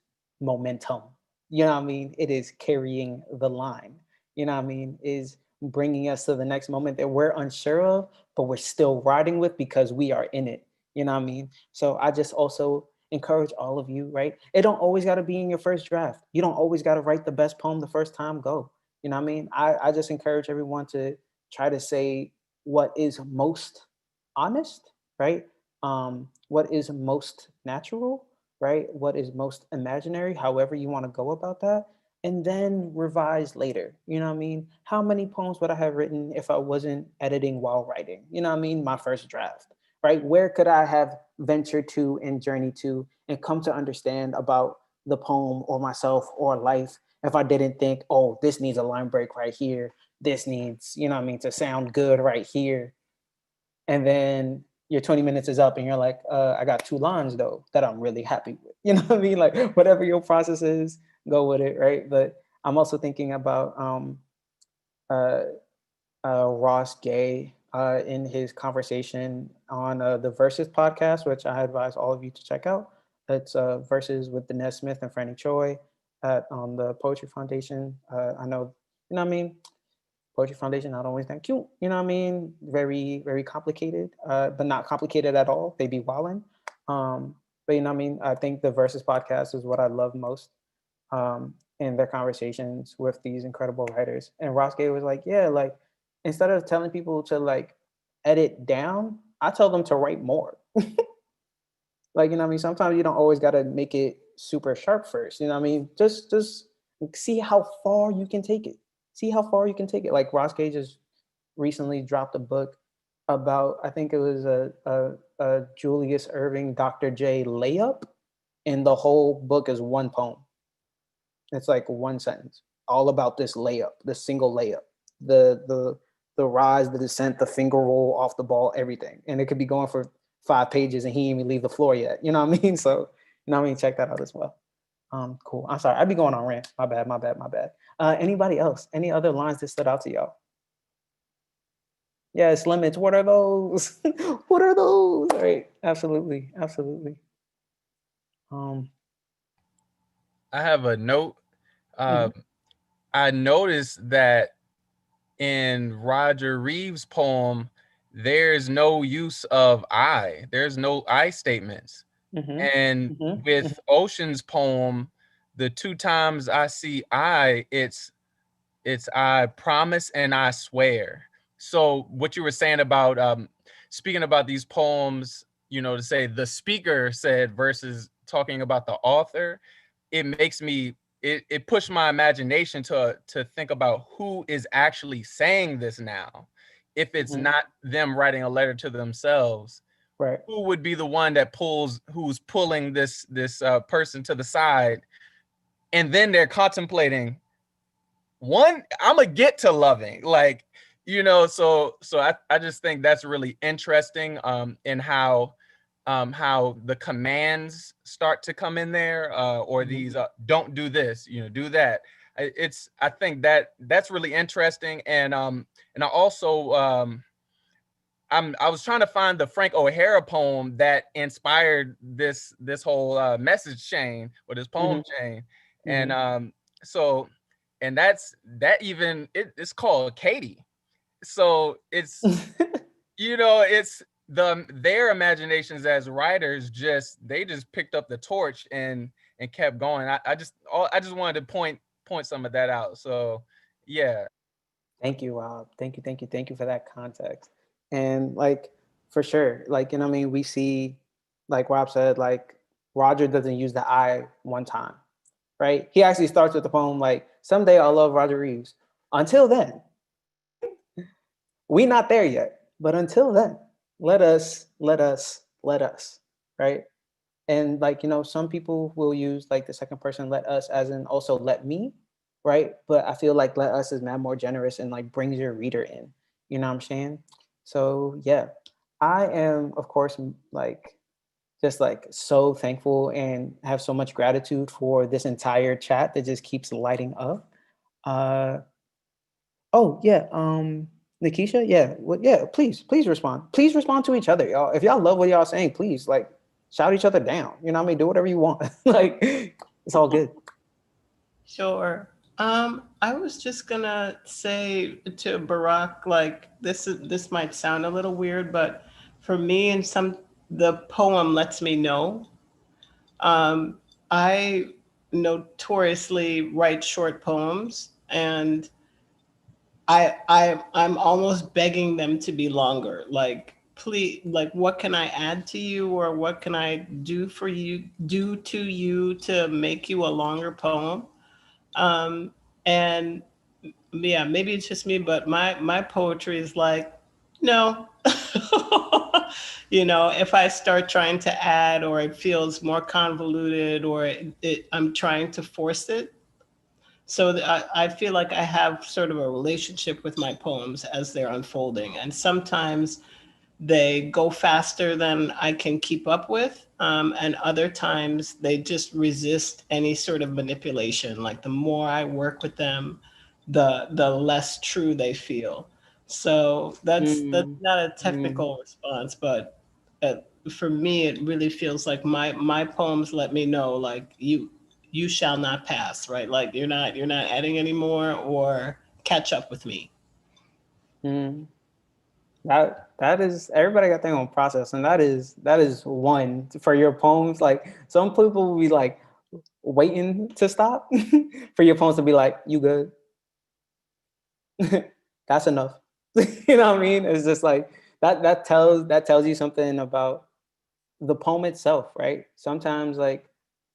momentum. You know what I mean? It is carrying the line. You know what I mean? Is bringing us to the next moment that we're unsure of, but we're still riding with because we are in it. You know what I mean? So I just also encourage all of you, right? It don't always got to be in your first draft. You don't always got to write the best poem the first time go. You know what I mean? I just encourage everyone to try to say what is most honest, right? What is most natural, right? What is most imaginary, however you want to go about that, and then revise later. You know what I mean? How many poems would I have written if I wasn't editing while writing? You know what I mean? My first draft, right? Where could I have ventured to and journeyed to and come to understand about the poem or myself or life if I didn't think, oh, this needs a line break right here. This needs, you know what I mean, to sound good right here. And then your 20 minutes is up and you're like, I got 2 lines though that I'm really happy with. You know what I mean? Like whatever your process is, go with it, right? But I'm also thinking about Ross Gay in his conversation on the Versus podcast, which I advise all of you to check out. It's Versus with Dinesh Smith and Franny Choi on the Poetry Foundation. I know, you know what I mean? Poetry Foundation, not always that cute, you know what I mean? Very, very complicated, but not complicated at all. They be wildin'. But you know what I mean? I think the Versus podcast is what I love most in their conversations with these incredible writers. And Ross Gay was like, yeah, like instead of telling people to like edit down, I tell them to write more. Like, you know what I mean? Sometimes you don't always got to make it super sharp first. You know what I mean? Just see how far you can take it. See how far you can take it. Like Ross Gay just recently dropped a book about, I think it was a Julius Irving, Dr. J layup. And the whole book is one poem. It's like one sentence, all about this layup, this single layup, the rise, the descent, the finger roll off the ball, everything. And it could be going for 5 pages and he didn't even leave the floor yet. You know what I mean? So, you know what I mean? Check that out as well. Cool. I'm sorry. I'd be going on rant. My bad. Anybody else? Any other lines that stood out to y'all? Yes, limits. What are those? What are those? All right. Absolutely. I have a note. I noticed that in Roger Reeves' poem, there's no use of I. There's no I statements. And with Ocean's poem, the 2 times I see I, it's I promise and I swear. So what you were saying about speaking about these poems, you know, to say the speaker said versus talking about the author, it makes me it pushed my imagination to think about who is actually saying this now. If it's not them writing a letter to themselves, right? Who would be the one that who's pulling this person to the side, and then they're contemplating, one, I'm gonna get to loving, like, you know, so I just think that's really interesting in how the commands start to come in there, or these don't do this, you know, do that. I think that's really interesting, and I also I was trying to find the Frank O'Hara poem that inspired this whole message chain, or this poem chain, and so, and it's called Katie. So it's you know, it's their imaginations as writers, they just picked up the torch and kept going. I just wanted to point some of that out. So yeah. Thank you, Rob. Thank you for that context. And like, for sure, like, you know what I mean? We see, like Rob said, like, Roger doesn't use the I one time, right? He actually starts with the poem like, someday I'll love Roger Reeves. Until then, we not there yet. But until then, let us, right? And like, you know, some people will use like the second person let us as in also let me, right? But I feel like let us is not more generous and like brings your reader in, you know what I'm saying? So yeah, I am of course like just like so thankful and have so much gratitude for this entire chat that just keeps lighting up. Uh oh yeah, Nikisha, yeah, well, yeah, please respond. Please respond to each other, y'all. If y'all love what y'all saying, please like shout each other down. You know what I mean? Do whatever you want. Like it's all good. Sure. I was just gonna say to Barack, like this might sound a little weird, but for me, the poem lets me know. I notoriously write short poems, and I'm almost begging them to be longer. Like, please, like, what can I add to you, or what can I do to you to make you a longer poem? And yeah, maybe it's just me, but my poetry is like, no. You know, if I start trying to add, or it feels more convoluted, or I'm trying to force it. So I feel like I have sort of a relationship with my poems as they're unfolding. And sometimes they go faster than I can keep up with. And other times they just resist any sort of manipulation. Like the more I work with them, the less true they feel. So that's not a technical response, but for me, it really feels like my poems let me know, like, you shall not pass, right? Like you're not adding anymore, or catch up with me. That is, everybody got their own process, and that is one for your poems. Like some people will be like waiting to stop for your poems to be like, you good? That's enough. You know what I mean? It's just like that tells you something about the poem itself, right? Sometimes like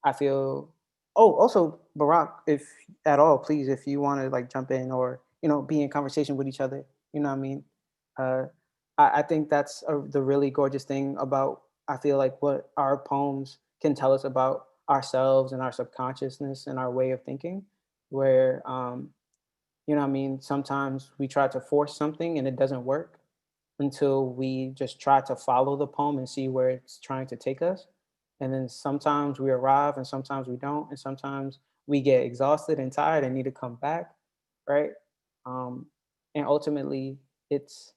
I feel, oh, also Barack, if at all, please, if you want to like jump in or, you know, be in conversation with each other, you know what I mean? Uh, I think that's the really gorgeous thing about, I feel like what our poems can tell us about ourselves and our subconsciousness and our way of thinking, where, you know what I mean? Sometimes we try to force something and it doesn't work until we just try to follow the poem and see where it's trying to take us. And then sometimes we arrive and sometimes we don't. And sometimes we get exhausted and tired and need to come back, right? And ultimately, it's,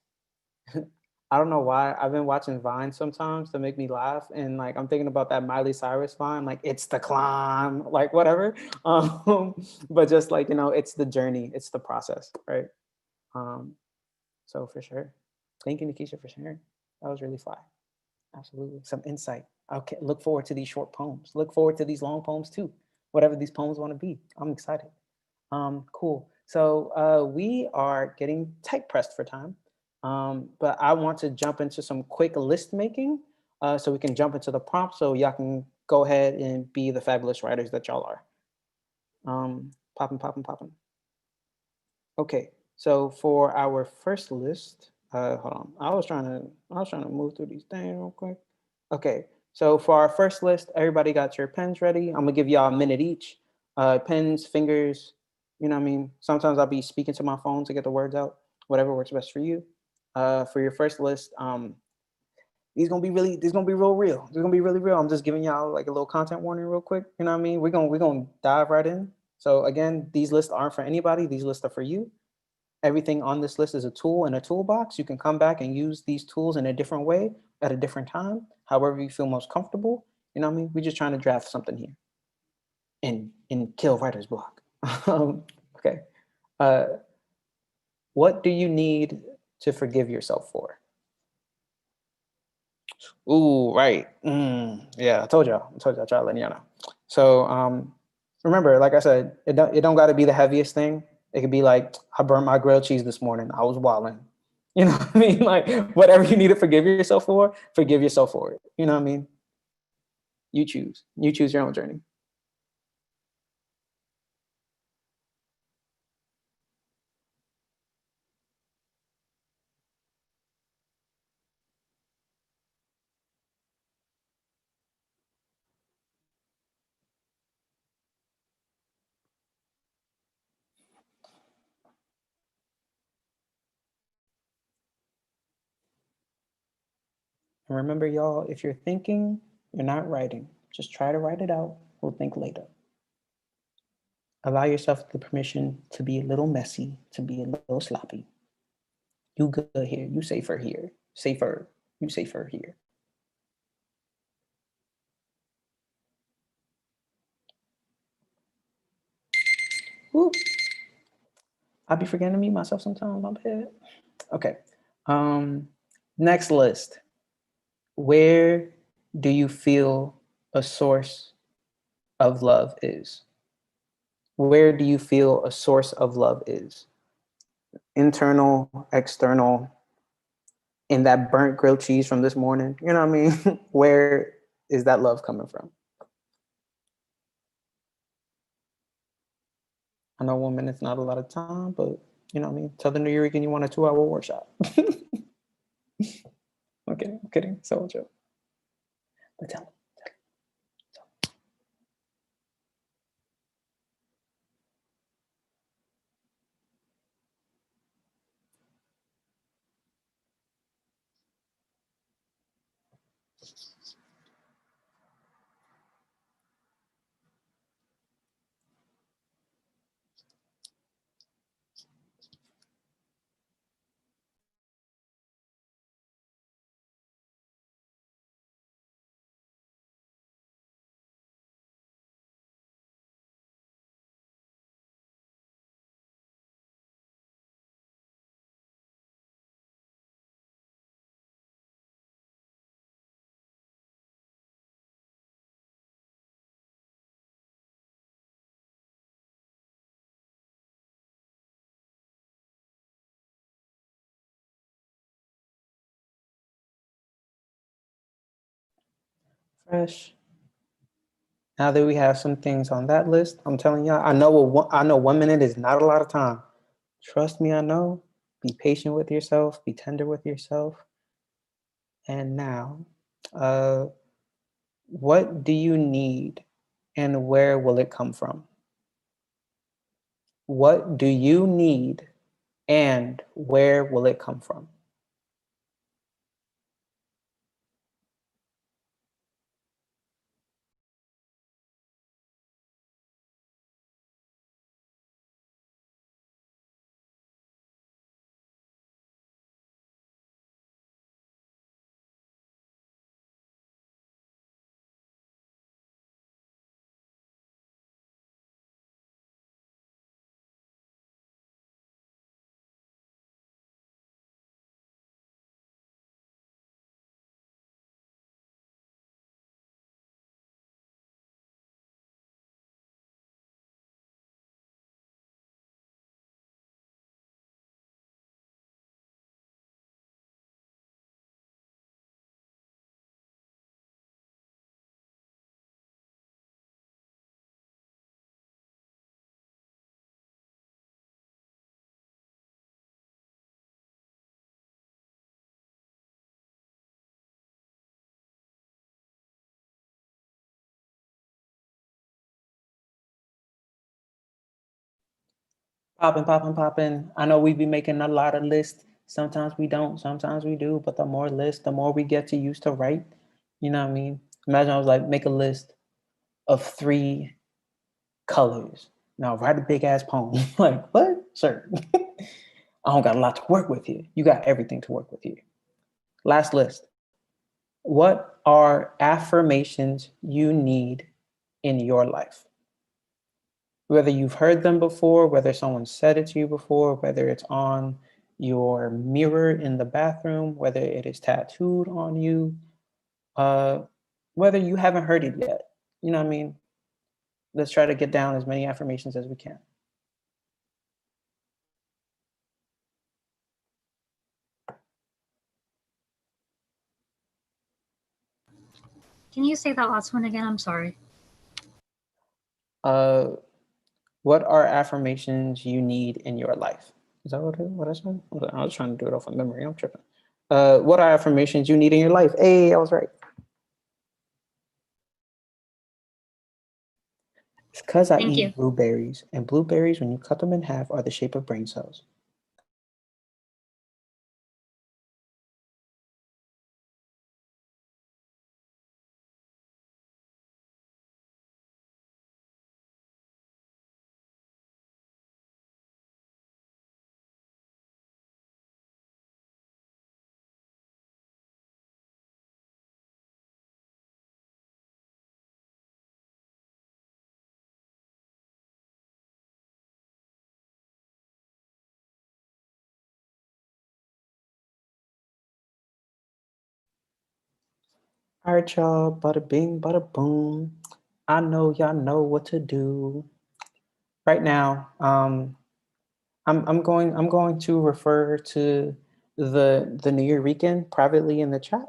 I don't know why. I've been watching Vine sometimes to make me laugh. And like, I'm thinking about that Miley Cyrus Vine, like, it's the climb, like, whatever. But just like, you know, it's the journey, it's the process, right? So for sure. Thank you, Nikisha, for sharing. That was really fly. Absolutely. Some insight. Okay, look forward to these short poems. Look forward to these long poems too. Whatever these poems want to be. I'm excited. Cool. So we are getting tight pressed for time. But I want to jump into some quick list making so we can jump into the prompt so y'all can go ahead and be the fabulous writers that y'all are. Popping. Okay, so for our first list, hold on. I was trying to move through these things real quick. Okay, so for our first list, everybody got your pens ready. I'm gonna give y'all a minute each. Pens, fingers, you know what I mean? Sometimes I'll be speaking to my phone to get the words out. whatever works best for you. For your first list, these gonna be real real. They're gonna be really real. I'm just giving y'all like a little content warning real quick. You know what I mean? We're gonna dive right in. So again, these lists aren't for anybody. These lists are for you. Everything on this list is a tool in a toolbox. You can come back and use these tools in a different way at a different time, however you feel most comfortable. You know what I mean? We're just trying to draft something here and kill writer's block. Okay. What do you need to forgive yourself for? Ooh, right. Yeah, I told y'all. I tried letting y'all know. So remember, like I said, it don't got to be the heaviest thing. It could be like, I burned my grilled cheese this morning. I was wilding. You know what I mean? Like whatever you need to forgive yourself for, forgive yourself for it. You know what I mean? You choose. You choose your own journey. And remember, y'all, if you're thinking, you're not writing. Just try to write it out. We'll think later. Allow yourself the permission to be a little messy, to be a little sloppy. You good here. You safer here. Safer. You safer here. Woo. I be forgetting to mute myself sometimes. My bad. Okay. Next list. Where do you feel a source of love is? Where do you feel a source of love is? Internal, external, in that burnt grilled cheese from this morning. You know what I mean? Where is that love coming from? I know 1 minute's not a lot of time, but you know what I mean? Tell the New York you want a 2-hour workshop. I'm kidding. So a joke. But tell them. Fresh. Now that we have some things on that list, I'm telling y'all, I know 1 minute is not a lot of time. Trust me, I know. Be patient with yourself. Be tender with yourself. And now, what do you need and where will it come from? What do you need and where will it come from? Popping, popping, popping. I know we be making a lot of lists. Sometimes we don't, sometimes we do, but the more lists, the more we get to use to write. You know what I mean? Imagine I was like, make a list of 3 colors. Now write a big ass poem. Like, what? Sir. I don't got a lot to work with here. You got everything to work with here. Last list. What are affirmations you need in your life? Whether you've heard them before, whether someone said it to you before, whether it's on your mirror in the bathroom, whether it is tattooed on you, uh, whether you haven't heard it yet. You know what I mean? Let's try to get down as many affirmations as we can. Can you say that last one again? I'm sorry. What are affirmations you need in your life? Is that what I said? I was trying to do it off of memory. I'm tripping. What are affirmations you need in your life? Hey, I was right. It's because I Thank you. eat blueberries, and blueberries, when you cut them in half, are the shape of brain cells. All right, y'all. Bada bing, bada boom. I know y'all know what to do. Right now, I'm going to refer to the New Eurekan privately in the chat,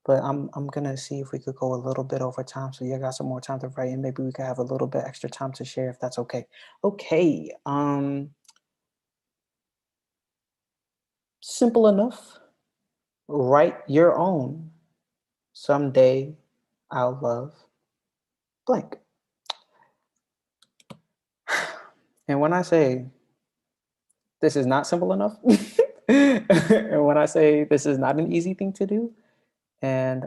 but I'm gonna see if we could go a little bit over time, so you got some more time to write, and maybe we could have a little bit extra time to share if that's okay. Okay. Simple enough. Write your own. Someday I'll love blank. And when I say this is not simple enough, and when I say this is not an easy thing to do, and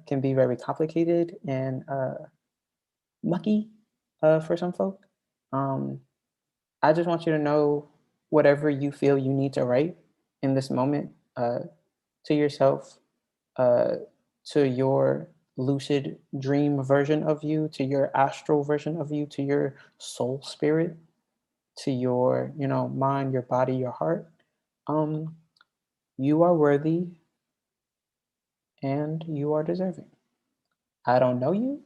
can be very complicated and mucky for some folk, I just want you to know whatever you feel you need to write in this moment to yourself, uh, to your lucid dream version of you, to your astral version of you, to your soul spirit, to your, mind, your body, your heart. You are worthy and you are deserving. I don't know you.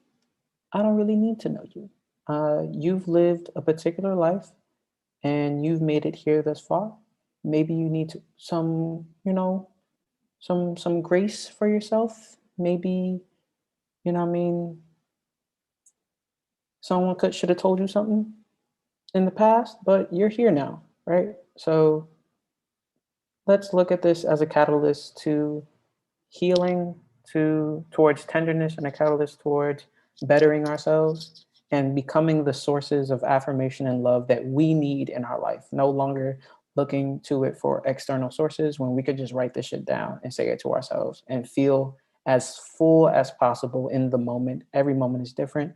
I don't really need to know you. You've lived a particular life and you've made it here thus far. Maybe you need some, some grace for yourself. Maybe, what I mean, someone should have told you something in the past, but you're here now, right? So let's look at this as a catalyst to healing, towards tenderness, and a catalyst towards bettering ourselves and becoming the sources of affirmation and love that we need in our life. No longer looking to it for external sources when we could just write this shit down and say it to ourselves and feel as full as possible in the moment. Every moment is different.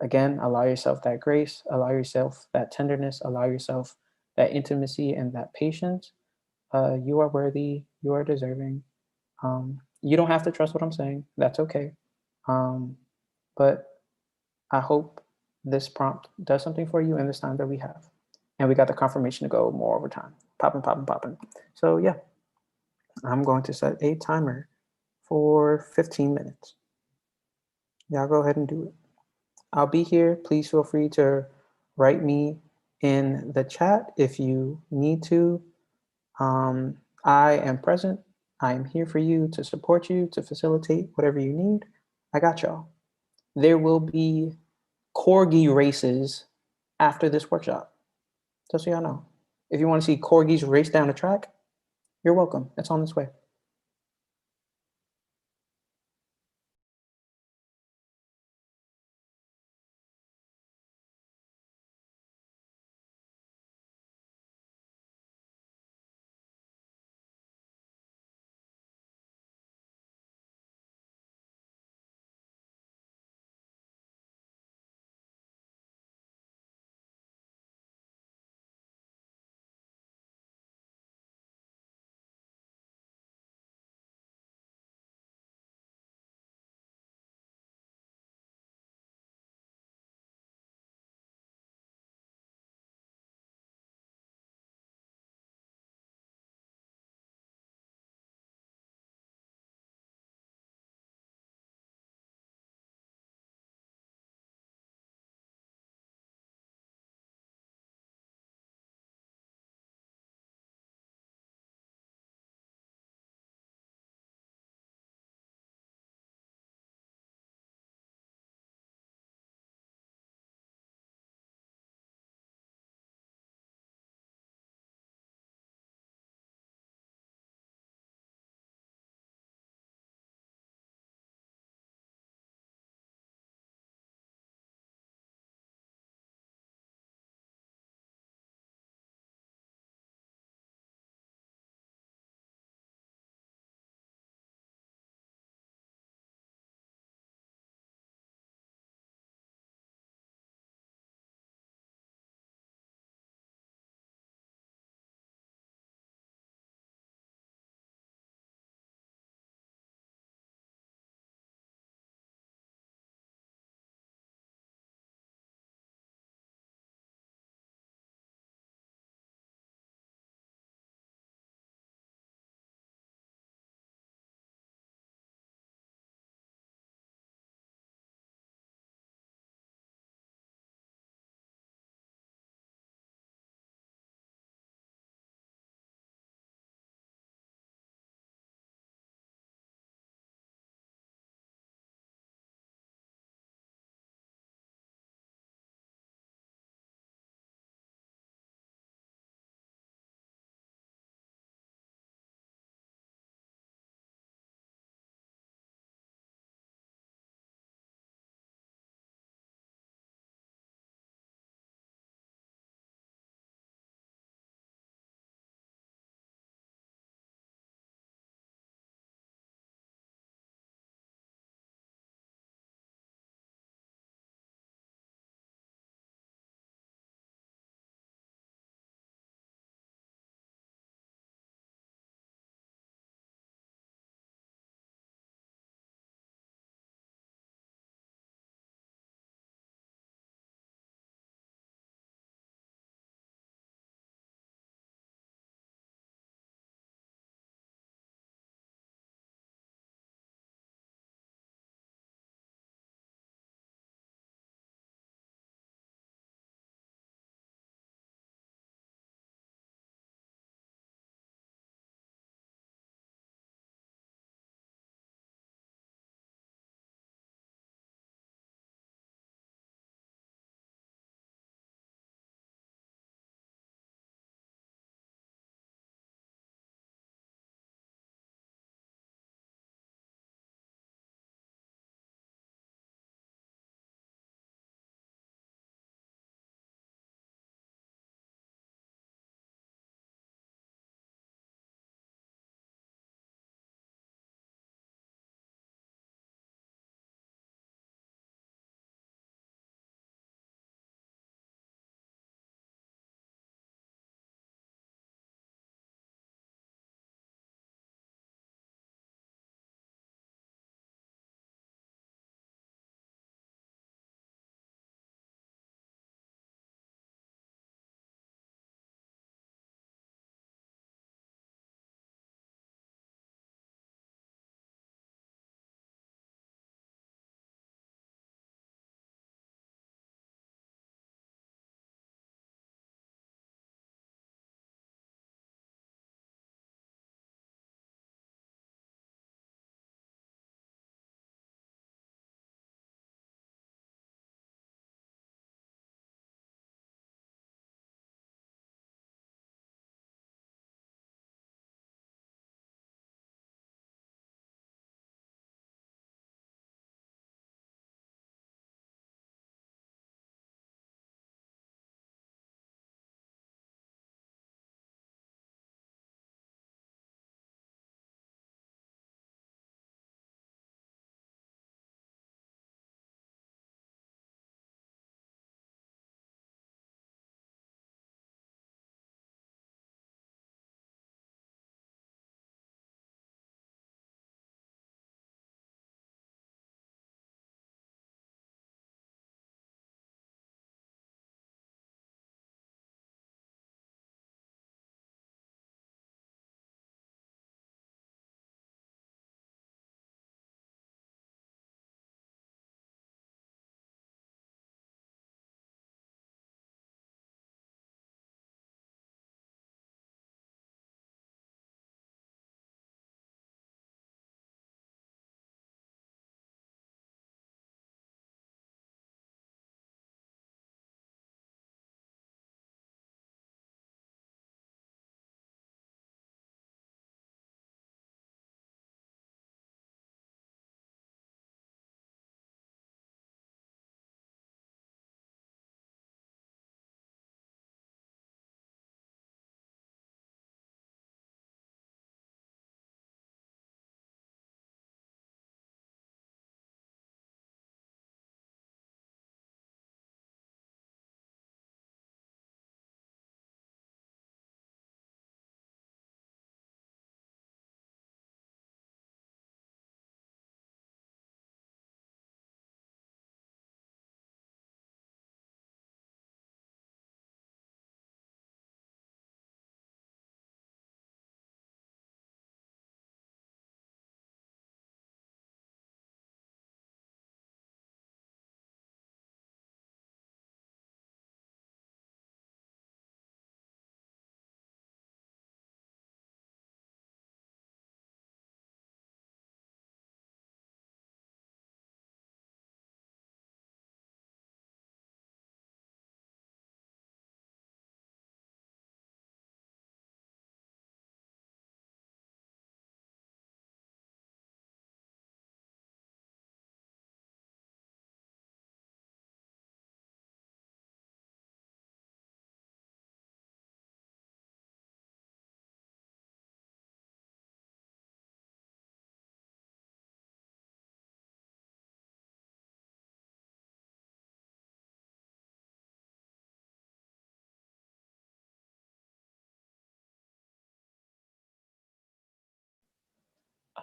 Again, allow yourself that grace, allow yourself that tenderness, allow yourself that intimacy and that patience. You are worthy, you are deserving. You don't have to trust what I'm saying. That's okay. But I hope this prompt does something for you in this time that we have. And we got the confirmation to go more over time. Popping, popping, popping. So yeah, I'm going to set a timer for 15 minutes. Y'all go ahead and do it. I'll be here. Please feel free to write me in the chat if you need to. I am present. I am here for you, to support you, to facilitate whatever you need. I got y'all. There will be corgi races after this workshop. Just so y'all know. If you want to see corgis race down the track, you're welcome. It's on its way.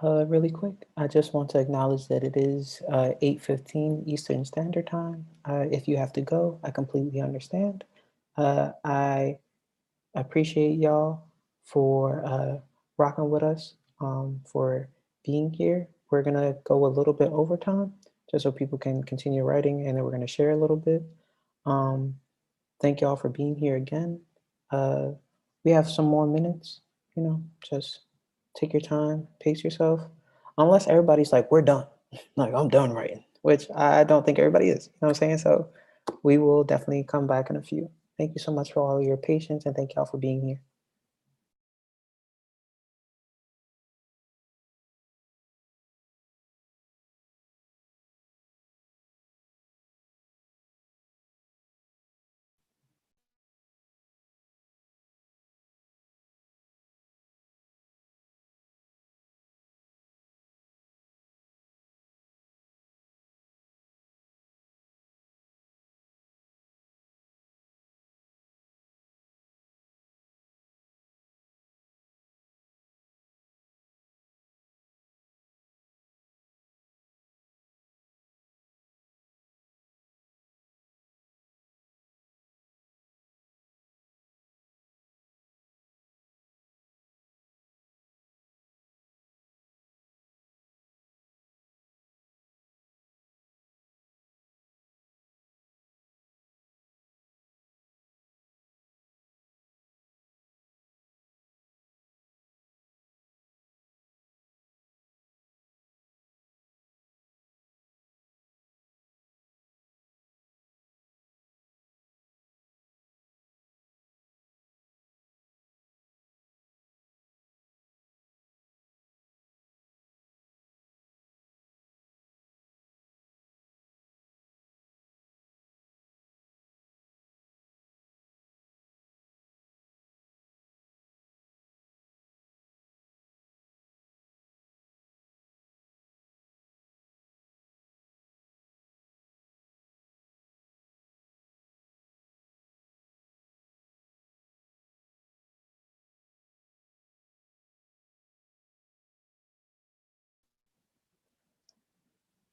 Really quick, I just want to acknowledge that it is 8:15 Eastern Standard Time. If you have to go, I completely understand. I appreciate y'all for rocking with us, for being here. We're gonna go a little bit over time, just so people can continue writing, and then we're gonna share a little bit. Um, Thank y'all for being here again. Uh, we have some more minutes, just take your time, pace yourself. Unless everybody's like, we're done. Like, I'm done writing, which I don't think everybody is. You know what I'm saying? So we will definitely come back in a few. Thank you so much for all your patience, and thank y'all for being here.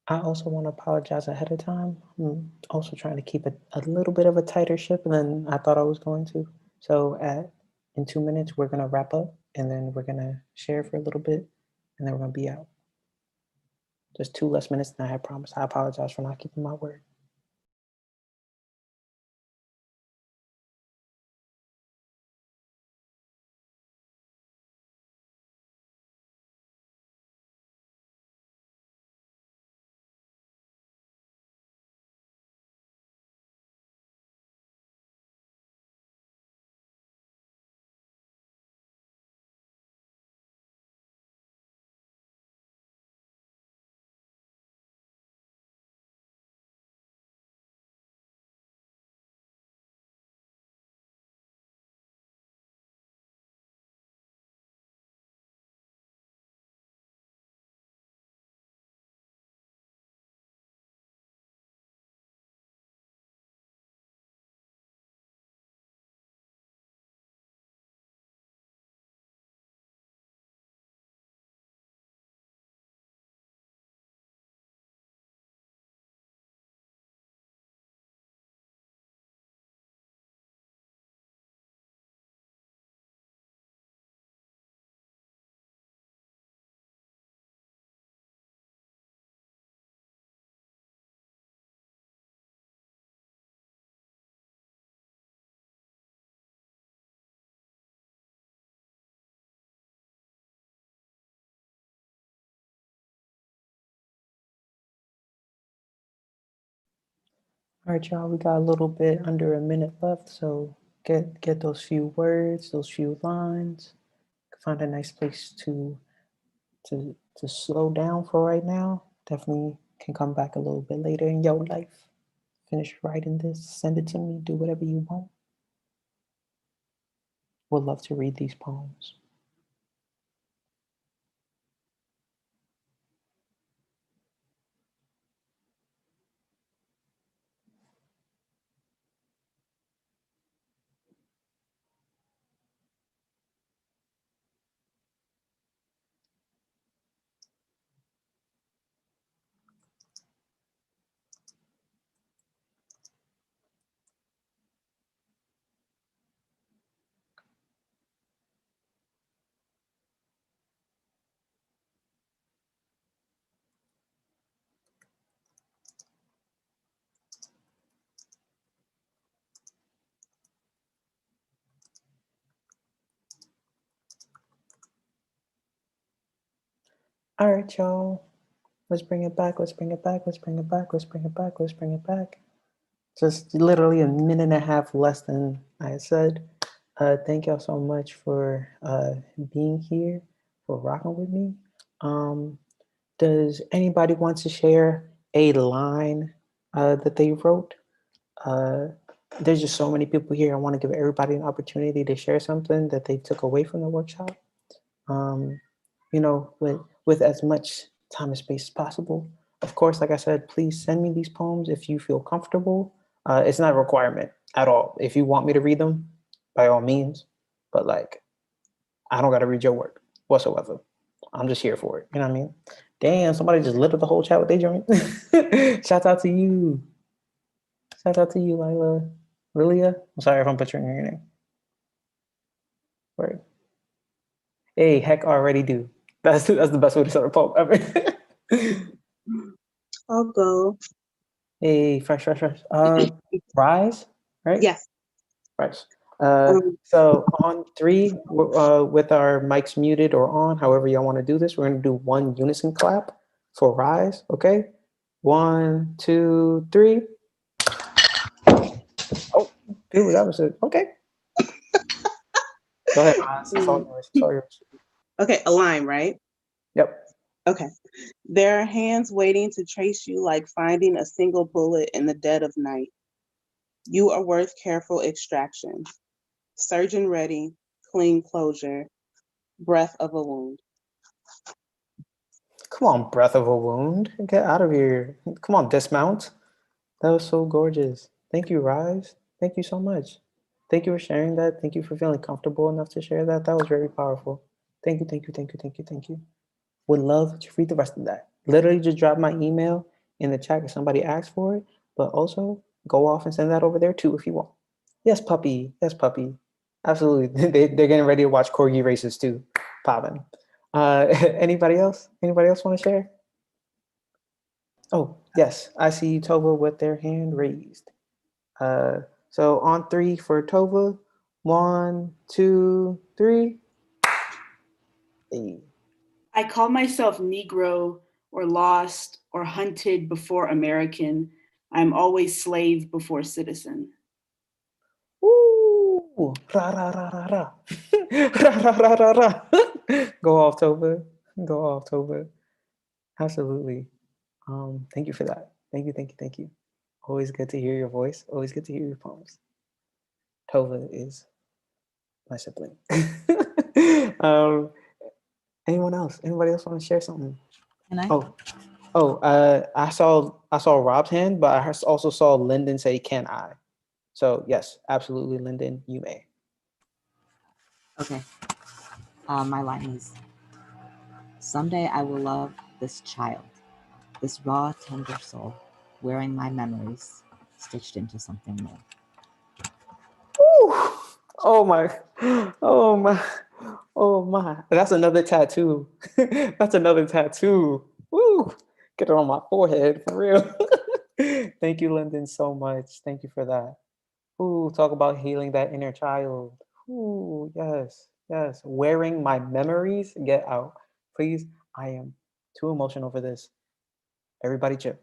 I also want to apologize ahead of time. I'm also trying to keep a little bit of a tighter ship than I thought I was going to. So in 2 minutes, we're going to wrap up, and then we're going to share for a little bit, and then we're going to be out. Just 2 less minutes than I had promised. I apologize for not keeping my word. All right, y'all, we got a little bit under a minute left, so get those few words, those few lines. Find a nice place to slow down for right now. Definitely can come back a little bit later in your life. Finish writing this, send it to me, do whatever you want. Would love to read these poems. All right, y'all. Let's bring it back. Let's bring it back. Let's bring it back. Let's bring it back. Let's bring it back. Just literally a minute and a half less than I had said. Thank y'all so much for being here, for rocking with me. Does anybody want to share a line that they wrote? There's just so many people here. I want to give everybody an opportunity to share something that they took away from the workshop. You know, with as much time and space as possible. Of course, like I said, please send me these poems if you feel comfortable. It's not a requirement at all. If you want me to read them, by all means. But like, I don't got to read your work whatsoever. I'm just here for it. You know what I mean? Damn, somebody just lit up the whole chat with their joint. Shout out to you. Shout out to you, Lila. Lilia? I'm sorry if I'm butchering your name. Right. Hey, heck already do. That's the best way to start a poem ever. I'll go. Hey, fresh. Rise, right? Yes. Rise. So on three, with our mics muted or on, however y'all want to do this, we're going to do one unison clap for Rise, okay? 1, 2, 3. Oh, dude, that was it. Okay. Go ahead, Rise. It's all yours. It's all yours. Okay, a line, right? Yep. Okay. There are hands waiting to trace you like finding a single bullet in the dead of night. You are worth careful extraction. Surgeon ready, clean closure, breath of a wound. Come on, breath of a wound. Get out of here. Come on, dismount. That was so gorgeous. Thank you, Rise. Thank you so much. Thank you for sharing that. Thank you for feeling comfortable enough to share that. That was very powerful. Thank you. Would love to read the rest of that. Literally just drop my email in the chat if somebody asks for it, but also go off and send that over there too if you want. Yes, puppy. Yes, puppy. Absolutely. They're getting ready to watch corgi races too. Popping. Anybody else? Anybody else want to share? Oh, yes. I see Tova with their hand raised. So on three for Tova. 1, 2, 3. Hey. I call myself Negro or lost or hunted before American. I'm always slave before citizen. Ooh, ra ra ra ra ra. Ra ra ra ra ra. Go off, Tova. Go off, Tova. Absolutely. Thank you for that. Thank you. Always good to hear your voice. Always good to hear your poems. Tova is my sibling. Anyone else? Anybody else want to share something? Can I? I saw Rob's hand, but I also saw Lyndon say, "Can I?" So yes, absolutely, Lyndon, you may. Okay. My line is, someday I will love this child, this raw, tender soul, wearing my memories stitched into something new. Ooh. Oh my. Oh my. Oh my. That's another tattoo. That's another tattoo. Woo. Get it on my forehead for real. Thank you, Lyndon, so much. Thank you for that. Ooh, talk about healing that inner child. Ooh, yes, yes. Wearing my memories, get out. Please, I am too emotional for this. Everybody chill.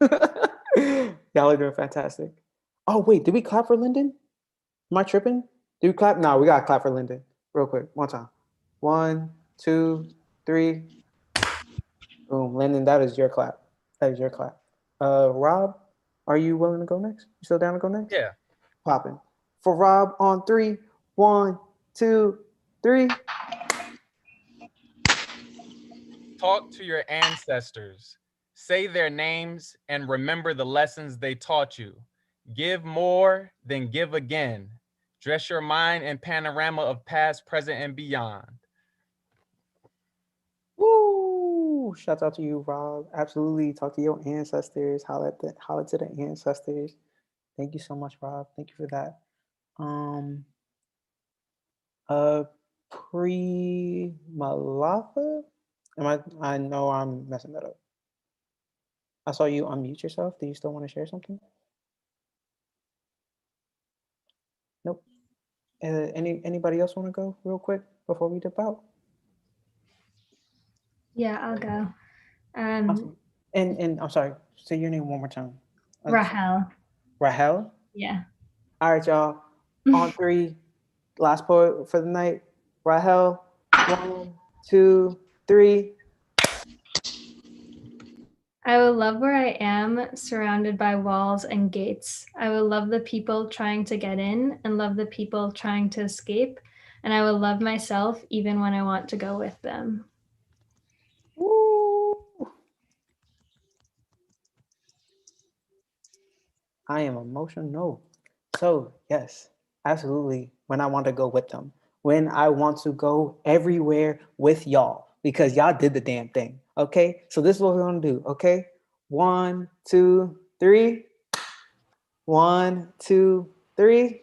Y'all are doing fantastic. Oh, wait, did we clap for Lyndon? Am I tripping? Do we clap? No, we gotta clap for Lyndon. Real quick, one time. 1, 2, 3. Boom, Lyndon, that is your clap. That is your clap. Rob, are you willing to go next? You still down to go next? Yeah. Popping. For Rob on 3. 1, 2, 3. Talk to your ancestors. Say their names and remember the lessons they taught you. Give more, then give again. Dress your mind in panorama of past, present, and beyond. Woo! Shout out to you, Rob. Absolutely. Talk to your ancestors. Holla to the ancestors. Thank you so much, Rob. Thank you for that. Pre Malafa? I know I'm messing that up. I saw you unmute yourself. Do you still want to share something? Nope. Anybody else want to go real quick before we dip out? Yeah, I'll go. And I'm sorry, say your name one more time. Rahel. Rahel? Yeah. All right, y'all. On 3, last poet for the night. Rahel, 1, 2, 3. I will love where I am, surrounded by walls and gates. I will love the people trying to get in and love the people trying to escape. And I will love myself even when I want to go with them. Woo. I am emotional. So, yes, absolutely. When I want to go with them, when I want to go everywhere with y'all, because y'all did the damn thing. Okay. So, this is what we're going to do. Okay. 1, 2, 3. 1, 2, 3.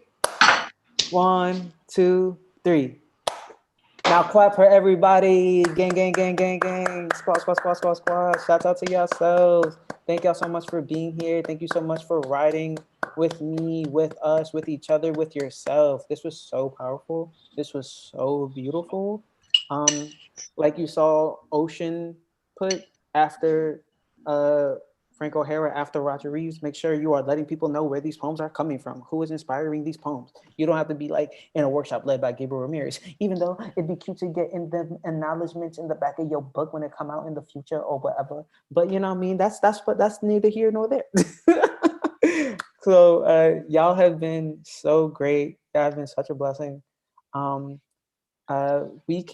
1, 2, 3. Now clap for everybody. Gang, gang, gang, gang, gang. Squad, squad, squad, squad, squad. Shout out to yourselves. Thank y'all so much for being here. Thank you so much for writing with me, with us, with each other, with yourself. This was so powerful. This was so beautiful. Like you saw Ocean put after Frank O'Hara, after Roger Reeves, make sure you are letting people know where these poems are coming from, who is inspiring these poems. You don't have to be like in a workshop led by Gabriel Ramirez, even though it'd be cute to get in the acknowledgments in the back of your book when it come out in the future or whatever. But you know what I mean? That's neither here nor there. So y'all have been so great. Y'all have been such a blessing. We can